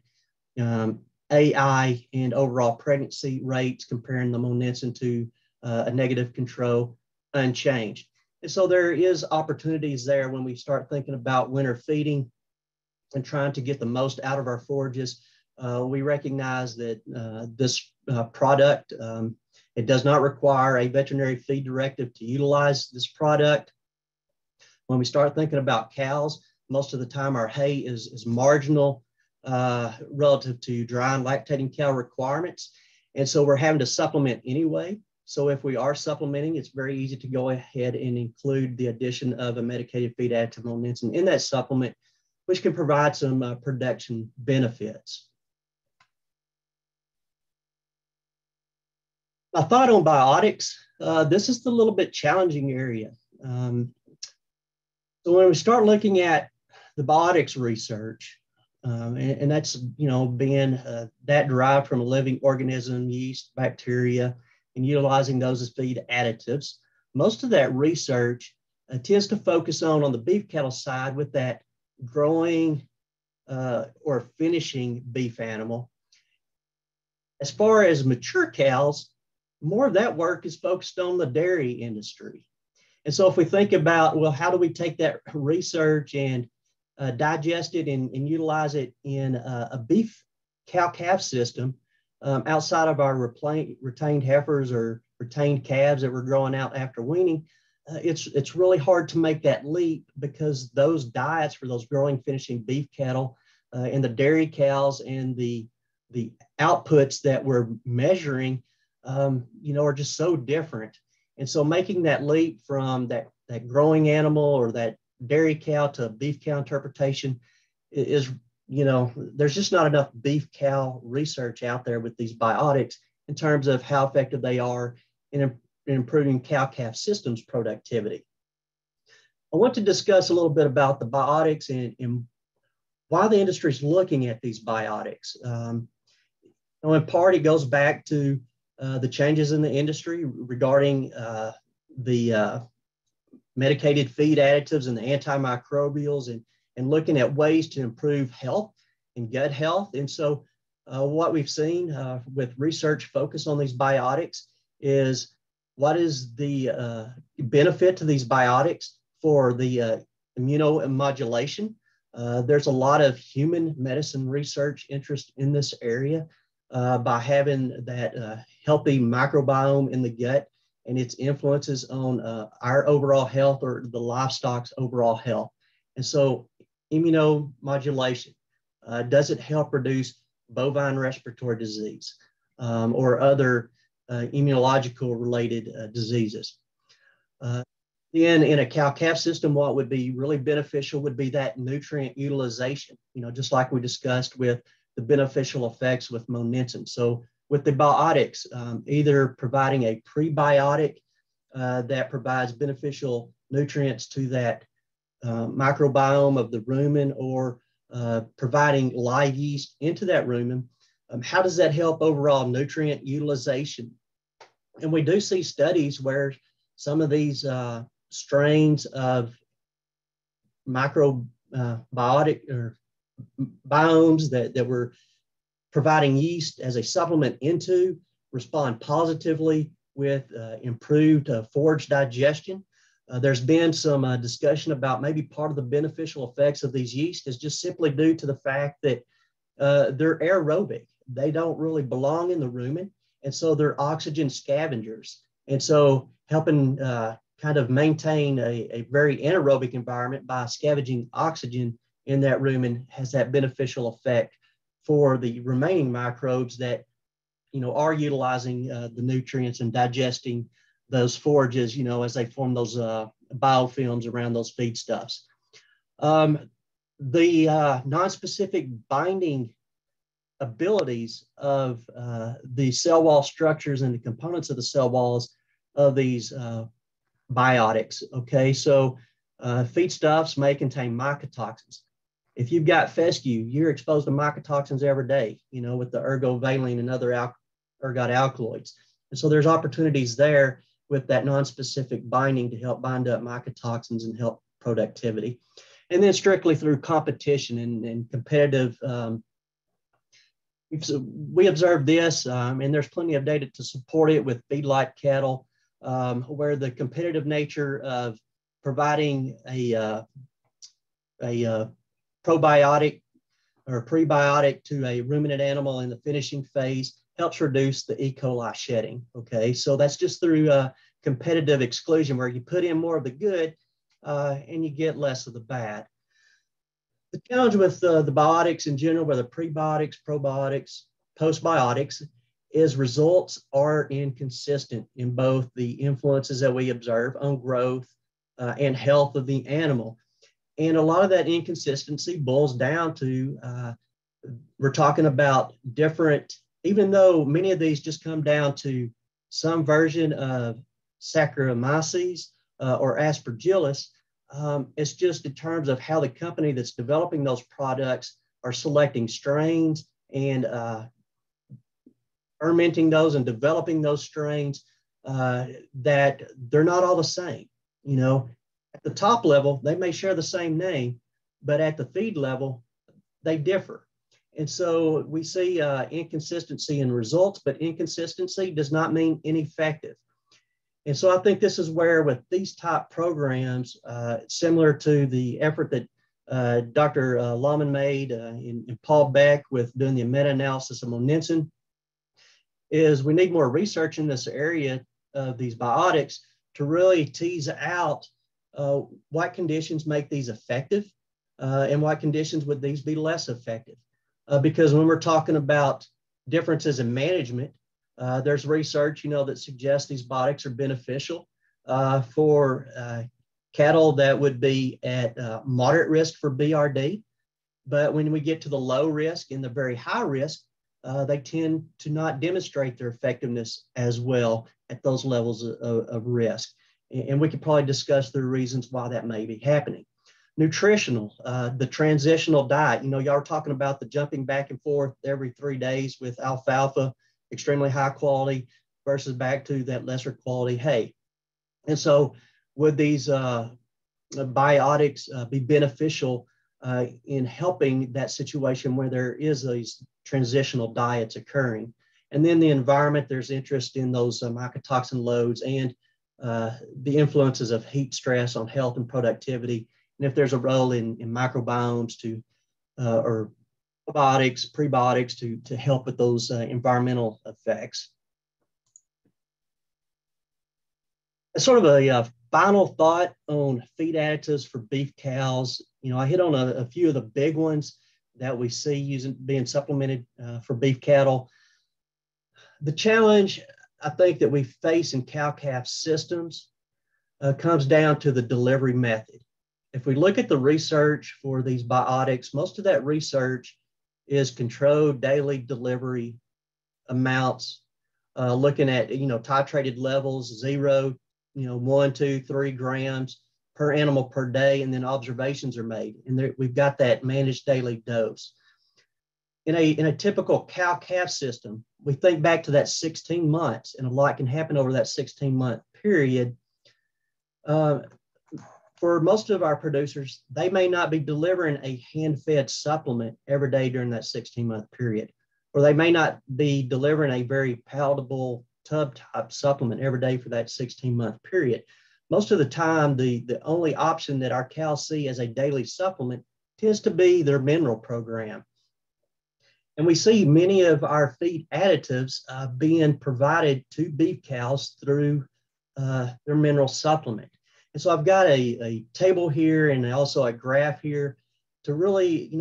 AI and overall pregnancy rates, comparing the Moninson to a negative control, unchanged. And so there is opportunities there when we start thinking about winter feeding and trying to get the most out of our forages. We recognize that this product, it does not require a veterinary feed directive to utilize this product. When we start thinking about cows, most of the time our hay is marginal relative to dry and lactating cow requirements. And so we're having to supplement anyway. So if we are supplementing, it's very easy to go ahead and include the addition of a medicated feed additive Moninson in that supplement, which can provide some production benefits. My thought on biotics, this is the little bit challenging area. So when we start looking at the biotics research, and that's, being that derived from a living organism, yeast, bacteria, and utilizing those as feed additives, most of that research tends to focus on the beef cattle side with that growing or finishing beef animal. As far as mature cows, more of that work is focused on the dairy industry. And so if we think about, well, how do we take that research and digest it and utilize it in a beef cow-calf system outside of our retained heifers or retained calves that we're growing out after weaning, it's really hard to make that leap, because those diets for those growing, finishing beef cattle and the dairy cows and the outputs that we're measuring, are just so different. And so making that leap from that growing animal or that dairy cow to beef cow interpretation is, there's just not enough beef cow research out there with these biotics in terms of how effective they are in improving cow-calf systems productivity. I want to discuss a little bit about the biotics and why the industry is looking at these biotics. In part, it goes back to the changes in the industry regarding the medicated feed additives and the antimicrobials and looking at ways to improve health and gut health. And so what we've seen with research focused on these biotics is what is the benefit to these biotics for the immunomodulation. There's a lot of human medicine research interest in this area by having that healthy microbiome in the gut and its influences on our overall health or the livestock's overall health. And so immunomodulation, Does it help reduce bovine respiratory disease or other immunological related diseases? Then in a cow-calf system, what would be really beneficial would be that nutrient utilization, just like we discussed with the beneficial effects with Moninson. So with the biotics, either providing a prebiotic that provides beneficial nutrients to that microbiome of the rumen, or providing live yeast into that rumen, how does that help overall nutrient utilization? And we do see studies where some of these strains of microbiotic or biomes that we're providing yeast as a supplement into respond positively with improved forage digestion. There's been some discussion about maybe part of the beneficial effects of these yeast is just simply due to the fact that they're aerobic. They don't really belong in the rumen, and so they're oxygen scavengers. And so helping kind of maintain a very anaerobic environment by scavenging oxygen in that rumen has that beneficial effect for the remaining microbes that are utilizing the nutrients and digesting those forages, as they form those biofilms around those feedstuffs. The nonspecific binding abilities of the cell wall structures and the components of the cell walls of these biotics. Okay, so feedstuffs may contain mycotoxins. If you've got fescue, you're exposed to mycotoxins every day, with the ergovaline and other ergot alkaloids. And so there's opportunities there with that nonspecific binding to help bind up mycotoxins and help productivity. And then strictly through competition and competitive, we observed this, and there's plenty of data to support it with feedlot cattle, where the competitive nature of providing a probiotic or prebiotic to a ruminant animal in the finishing phase helps reduce the E. coli shedding. Okay, so that's just through competitive exclusion, where you put in more of the good and you get less of the bad. The challenge with the biotics in general, whether prebiotics, probiotics, postbiotics, is results are inconsistent in both the influences that we observe on growth and health of the animal. And a lot of that inconsistency boils down to, we're talking about different, even though many of these just come down to some version of Saccharomyces or Aspergillus, it's just in terms of how the company that's developing those products are selecting strains and fermenting those and developing those strains, that they're not all the same. At the top level, they may share the same name, but at the feed level, they differ. And so we see inconsistency in results, but inconsistency does not mean ineffective. And so I think this is where, with these type programs, similar to the effort that Dr. Lahman made and Paul Beck with doing the meta-analysis of Moninson, is we need more research in this area of these biotics to really tease out what conditions make these effective and what conditions would these be less effective. Because when we're talking about differences in management, there's research, that suggests these biotics are beneficial for cattle that would be at moderate risk for BRD. But when we get to the low risk and the very high risk, they tend to not demonstrate their effectiveness as well at those levels of risk. And we could probably discuss the reasons why that may be happening. Nutritional, the transitional diet. Y'all are talking about the jumping back and forth every 3 days with alfalfa, extremely high quality, versus back to that lesser quality hay. And so would these biotics be beneficial in helping that situation where there is these transitional diets occurring? And then the environment, there's interest in those mycotoxin loads and the influences of heat stress on health and productivity. And if there's a role in microbiomes to, or probiotics, prebiotics to help with those environmental effects. As sort of a final thought on feed additives for beef cows, I hit on a few of the big ones, that we see being supplemented for beef cattle. The challenge I think that we face in cow-calf systems comes down to the delivery method. If we look at the research for these biotics, most of that research is controlled daily delivery amounts, looking at, titrated levels, 0, 1, 2, 3 grams per animal per day, and then observations are made. And we've got that managed daily dose. In a typical cow-calf system, we think back to that 16 months, and a lot can happen over that 16-month period. For most of our producers, they may not be delivering a hand-fed supplement every day during that 16-month period, or they may not be delivering a very palatable tub-type supplement every day for that 16-month period. Most of the time, the only option that our cows see as a daily supplement tends to be their mineral program. And we see many of our feed additives being provided to beef cows through their mineral supplement. And so I've got a table here and also a graph here to really,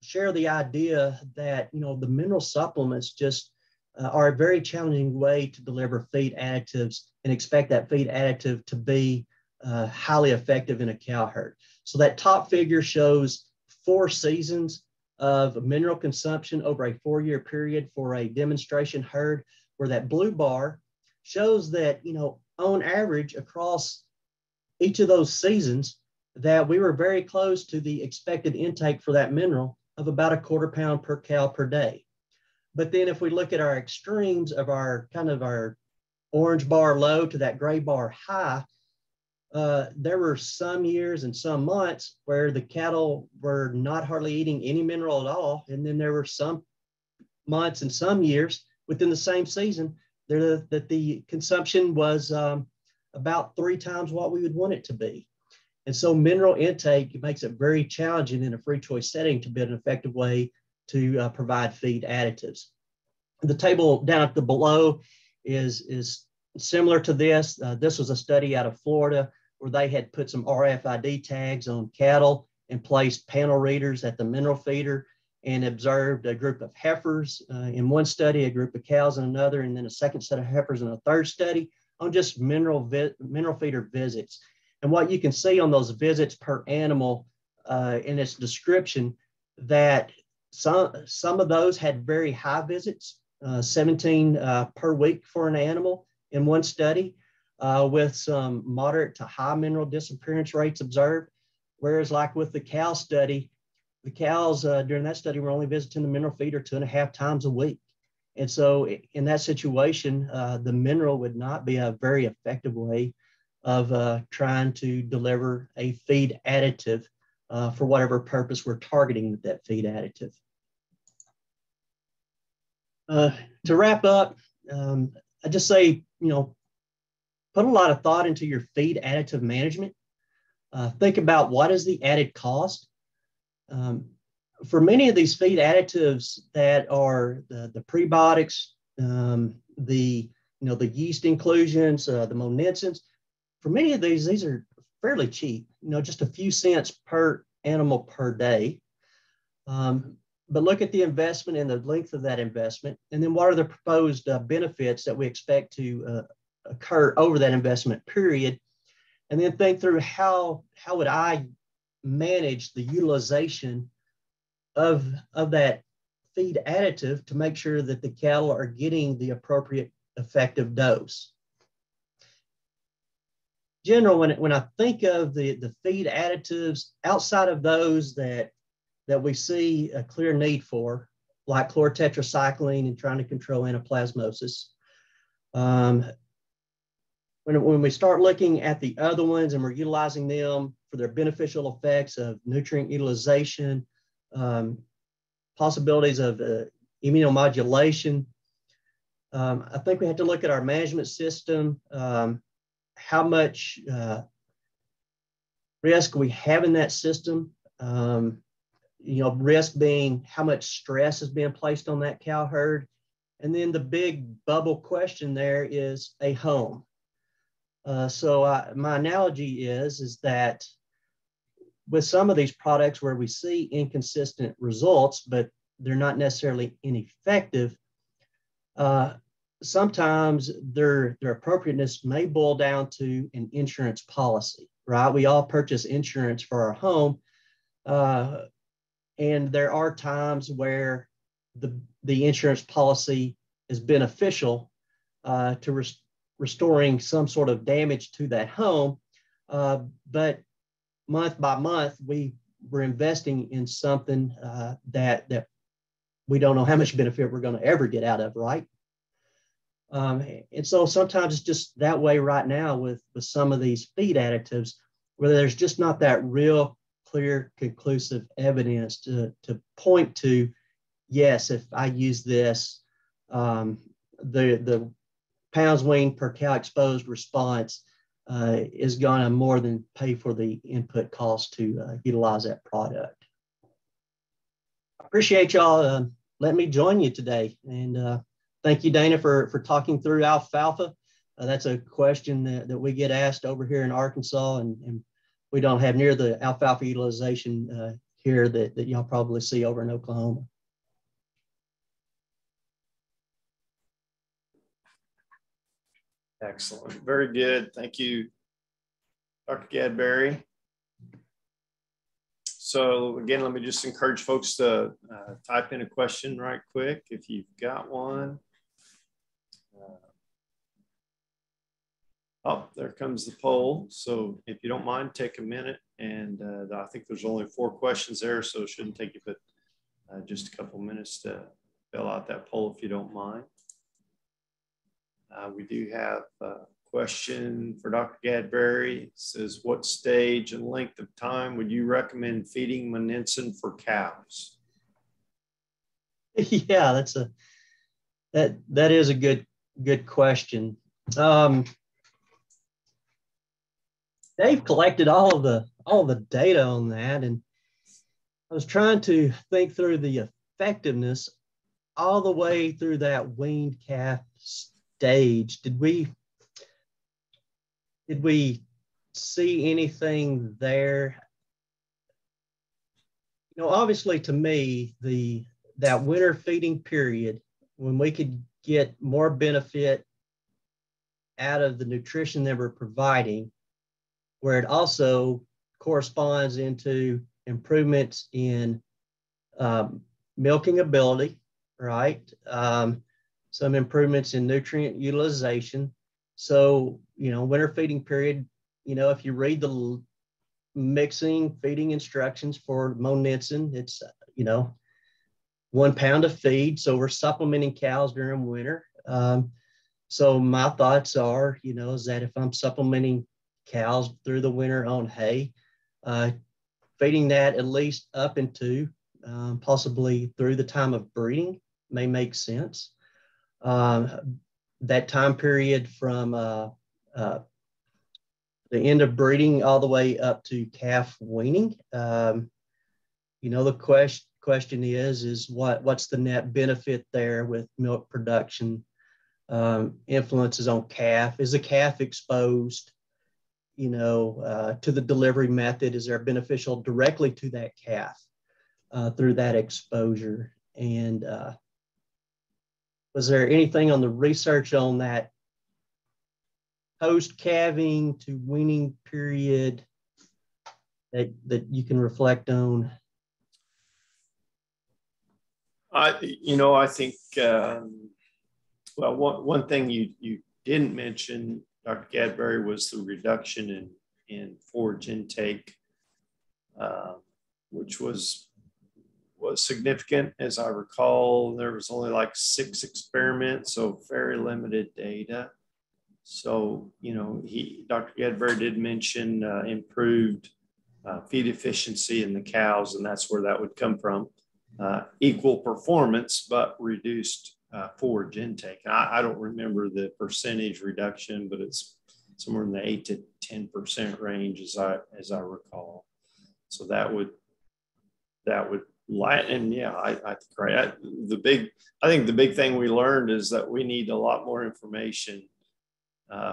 share the idea that, the mineral supplements just are a very challenging way to deliver feed additives and expect that feed additive to be highly effective in a cow herd. So that top figure shows 4 seasons of mineral consumption over a 4-year period for a demonstration herd, where that blue bar shows that, on average across each of those seasons, that we were very close to the expected intake for that mineral of about 1/4 pound per cow per day. But then if we look at our extremes of our orange bar low to that gray bar high, there were some years and some months where the cattle were not hardly eating any mineral at all. And then there were some months and some years within the same season that the consumption was about 3 times what we would want it to be. And so mineral intake makes it very challenging in a free choice setting to be an effective way to provide feed additives. The table down at the below is similar to this. This was a study out of Florida where they had put some RFID tags on cattle and placed panel readers at the mineral feeder and observed a group of heifers in one study, a group of cows in another, and then a second set of heifers in a third study on just mineral feeder visits. And what you can see on those visits per animal in its description, that some of those had very high visits, 17 per week for an animal in one study, with some moderate to high mineral disappearance rates observed. Whereas like with the cow study, the cows during that study were only visiting the mineral feeder 2.5 times a week. And so in that situation, the mineral would not be a very effective way of trying to deliver a feed additive for whatever purpose we're targeting with that feed additive. To wrap up, I just say, put a lot of thought into your feed additive management. Think about what is the added cost. For many of these feed additives that are the Probiotics, the yeast inclusions, the Moninsons, for many of these are fairly cheap, just a few cents per animal per day. But look at the investment and the length of that investment, and then what are the proposed benefits that we expect to occur over that investment period, and then think through how would I manage the utilization of that feed additive to make sure that the cattle are getting the appropriate effective dose. General, when I think of the feed additives outside of those that we see a clear need for, like chlorotetracycline and trying to control anaplasmosis, when we start looking at the other ones and we're utilizing them for their beneficial effects of nutrient utilization, possibilities of immunomodulation, I think we have to look at our management system, how much risk we have in that system, risk being how much stress is being placed on that cow herd. And then the big bubble question there is a home. So my analogy is that with some of these products where we see inconsistent results, but they're not necessarily ineffective, sometimes their appropriateness may boil down to an insurance policy, right? We all purchase insurance for our home, and there are times where the insurance policy is beneficial to restoring some sort of damage to that home, but month by month, we're investing in something that we don't know how much benefit we're going to ever get out of, right? And so sometimes it's just that way right now with some of these feed additives, where there's just not that real clear, conclusive evidence to point to, yes, if I use this, the pounds weaned per cow exposed response is going to more than pay for the input cost to utilize that product. I appreciate y'all letting me join you today. And thank you, Dana, for talking through alfalfa. That's a question that we get asked over here in Arkansas, and we don't have near the alfalfa utilization here that y'all probably see over in Oklahoma. Excellent. Very good. Thank you, Dr. Gadberry. So again, let me just encourage folks to type in a question right quick if you've got one. Oh, there comes the poll. So if you don't mind, take a minute. And I think there's only 4 questions there, so it shouldn't take you but just a couple minutes to fill out that poll if you don't mind. We do have a question for Dr. Gadberry. It says, what stage and length of time would you recommend feeding Moninson for cows? Yeah, that is a good question. Dave collected all the data on that, and I was trying to think through the effectiveness all the way through that weaned calf stage. Did we see anything there? You know, obviously to me, that winter feeding period, when we could get more benefit out of the nutrition that we're providing, where it also corresponds into improvements in milking ability, right? Some improvements in nutrient utilization. So, you know, winter feeding period, you know, if you read the mixing feeding instructions for Moninson, it's, you know, 1 pound of feed. So we're supplementing cows during winter. So my thoughts are, you know, is that if I'm supplementing cows through the winter on hay, feeding that at least up into possibly through the time of breeding may make sense. That time period from the end of breeding all the way up to calf weaning. You know, the question is what's the net benefit there with milk production, influences on calf? Is the calf exposed, you know, to the delivery method? Is there beneficial directly to that calf through that exposure? And was there anything on the research on that post-calving to weaning period that you can reflect on? You know, I think, well, one thing you didn't mention, Dr. Gadberry, was the reduction in forage intake, which was significant. As I recall, there was only like 6 experiments, so very limited data. So, you know, Dr. Gadberry did mention improved feed efficiency in the cows, and that's where that would come from. Equal performance, but reduced forage intake. I don't remember the percentage reduction, but it's somewhere in the 8 to 10% range, as I recall. So that would light. And yeah, I think right. I think the big thing we learned is that we need a lot more information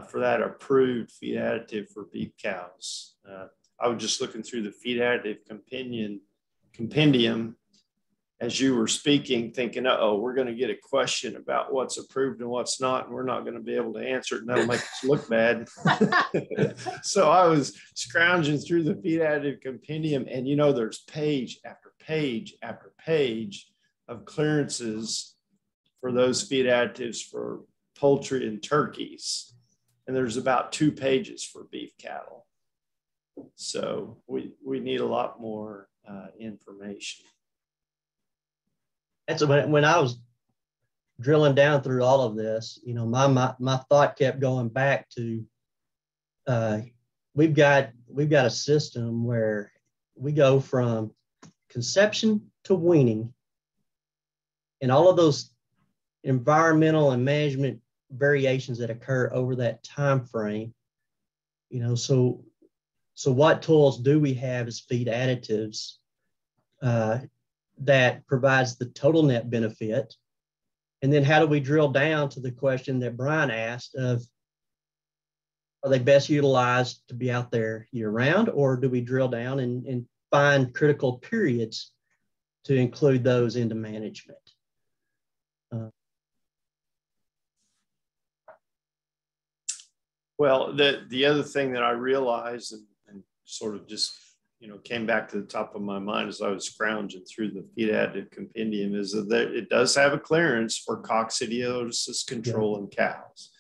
for that approved feed additive for beef cows. I was just looking through the Feed Additive compendium as you were speaking, thinking, uh-oh, we're going to get a question about what's approved and what's not, and we're not going to be able to answer it, and that'll make us look bad. So I was scrounging through the Feed Additive compendium, and there's page after page after page of clearances for those feed additives for poultry and turkeys. And there's about 2 pages for beef cattle. So we need a lot more information. That's when I was drilling down through all of this, my thought kept going back to we've got a system where we go from conception to weaning, and all of those environmental and management variations that occur over that time frame. So what tools do we have as feed additives that provides the total net benefit? And then how do we drill down to the question that Brian asked of, are they best utilized to be out there year round, or do we drill down and find critical periods to include those into management? Well, the other thing that I realized and sort of just came back to the top of my mind as I was scrounging through the Feed Additive compendium is that it does have a clearance for coccidiosis control in cows.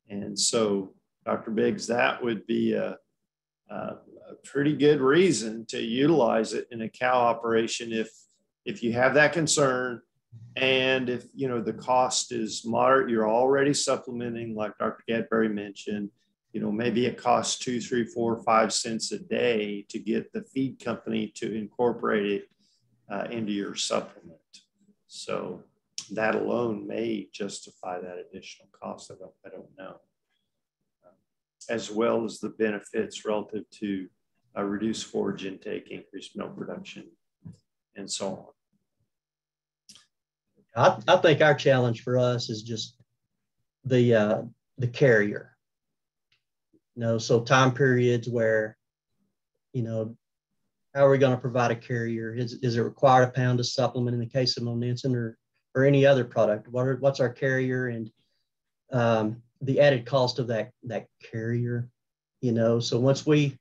And so, Dr. Biggs, that would be a pretty good reason to utilize it in a cow operation if you have that concern, and if the cost is moderate, you're already supplementing, like Dr. Gadberry mentioned. Maybe it costs 2, 3, 4, 5 cents a day to get the feed company to incorporate it into your supplement. So that alone may justify that additional cost. I don't know. As well as the benefits relative to reduced forage intake, increased milk production, and so on. I think our challenge for us is just the carrier. So time periods where, how are we going to provide a carrier? Is it required a pound of supplement in the case of Moninson or any other product? What's our carrier, and the added cost of that carrier? So once we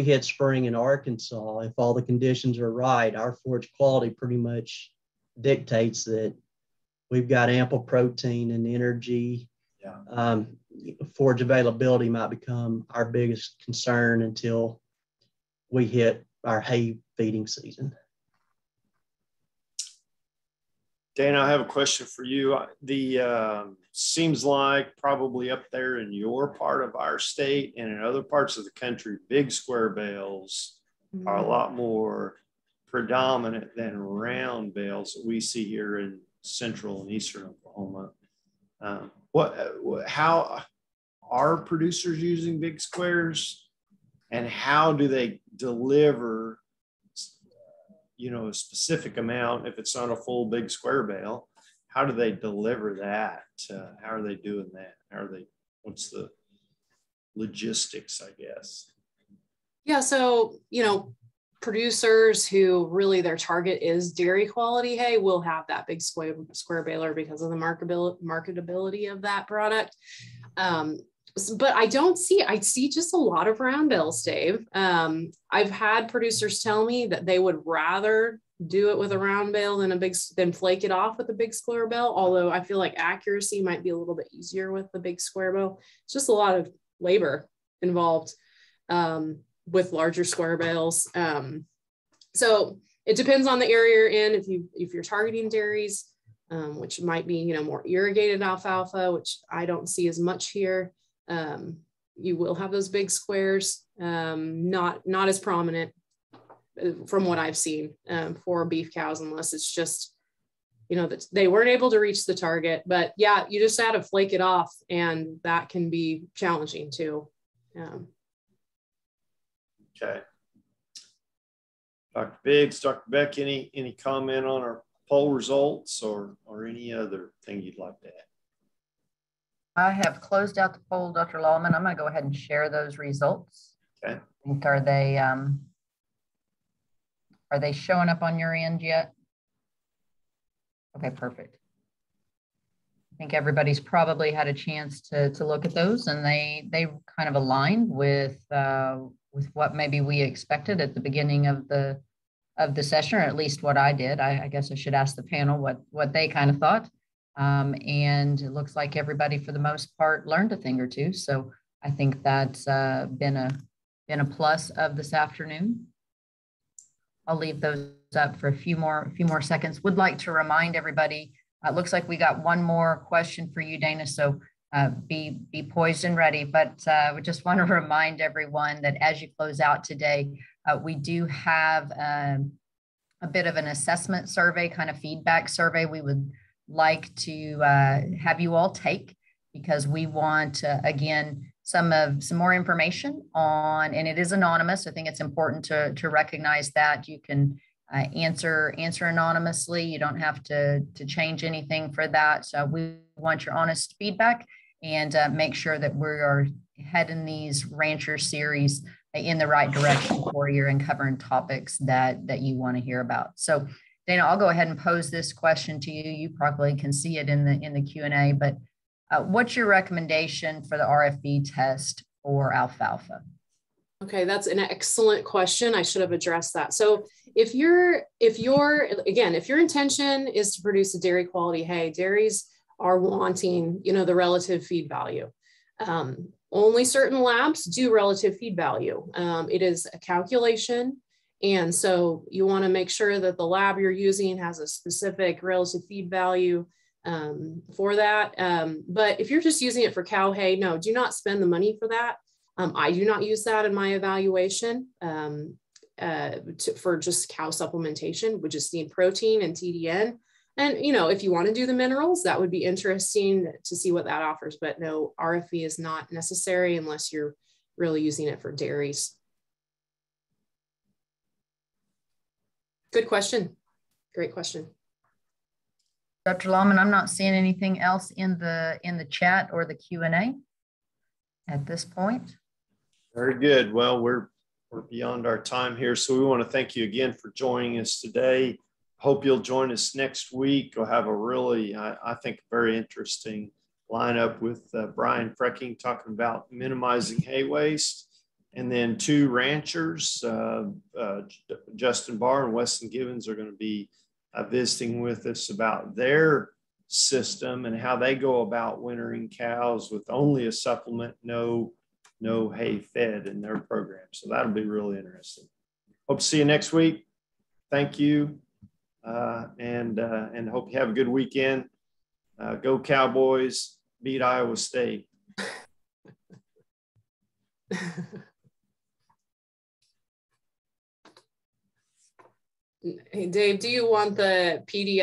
hit spring in Arkansas, if all the conditions are right, our forage quality pretty much dictates that we've got ample protein and energy. Yeah. Forage availability might become our biggest concern until we hit our hay feeding season. Dana, I have a question for you. Seems like probably up there in your part of our state and in other parts of the country, big square bales are a lot more predominant than round bales that we see here in central and eastern Oklahoma. How are producers using big squares, and how do they deliver a specific amount? If it's not a full big square bale, how do they deliver that? How are they doing that? What's the logistics, I guess? Yeah, so producers who really their target is dairy quality hay will have that big square baler because of the marketability of that product. But I see just a lot of round bales, Dave. I've had producers tell me that they would rather do it with a round bale than flake it off with a big square bale. Although I feel like accuracy might be a little bit easier with the big square bale. It's just a lot of labor involved with larger square bales. So it depends on the area you're in. If you're targeting dairies, which might be more irrigated alfalfa, which I don't see as much here. You will have those big squares, not as prominent from what I've seen for beef cows, unless it's just, that they weren't able to reach the target. But yeah, you just had to flake it off, and that can be challenging too. Okay. Dr. Biggs, Dr. Beck, any comment on our poll results or any other thing you'd like to add? I have closed out the poll, Dr. Lawman. I'm going to go ahead and share those results. Okay. think, are they showing up on your end yet? Okay, perfect. I think everybody's probably had a chance to look at those, and they kind of aligned with what maybe we expected at the beginning of the session, or at least what I did. I guess I should ask the panel what they kind of thought. And it looks like everybody, for the most part, learned a thing or two. So I think that's been a plus of this afternoon. I'll leave those up for a few more seconds. Would like to remind everybody, it looks like we got one more question for you, Dana. So be poised and ready. But we just want to remind everyone that as you close out today, we do have a bit of an assessment survey, kind of feedback survey we would like to have you all take, because we want, again, some more information on, and it is anonymous. I think it's important to recognize that you can answer anonymously. You don't have to change anything for that. So we want your honest feedback, and make sure that we are heading these Rancher series in the right direction for you and covering topics that you want to hear about. So Dana, I'll go ahead and pose this question to you. You probably can see it in the Q&A, but what's your recommendation for the RFB test for alfalfa? Okay, that's an excellent question. I should have addressed that. So if your intention is to produce a dairy quality hay, dairies are wanting, the relative feed value. Only certain labs do relative feed value. It is a calculation. And so you want to make sure that the lab you're using has a specific relative feed value for that. But if you're just using it for cow hay, no, do not spend the money for that. I do not use that in my evaluation for just cow supplementation. We just need protein and TDN. And, if you want to do the minerals, that would be interesting to see what that offers. But no, RFE is not necessary unless you're really using it for dairies. Good question. Great question. Dr. Lawman, I'm not seeing anything else in the chat or the Q&A at this point. Very good. Well, we're beyond our time here, so we want to thank you again for joining us today. Hope you'll join us next week. We'll have a really, I think, very interesting lineup with Brian Frecking talking about minimizing hay waste, and then two ranchers, Justin Barr and Weston Givens, are going to be visiting with us about their system and how they go about wintering cows with only a supplement, no hay fed in their program. So that'll be really interesting. Hope to see you next week. Thank you. And hope you have a good weekend. Go Cowboys, beat Iowa State. Hey, Dave, do you want the PDF?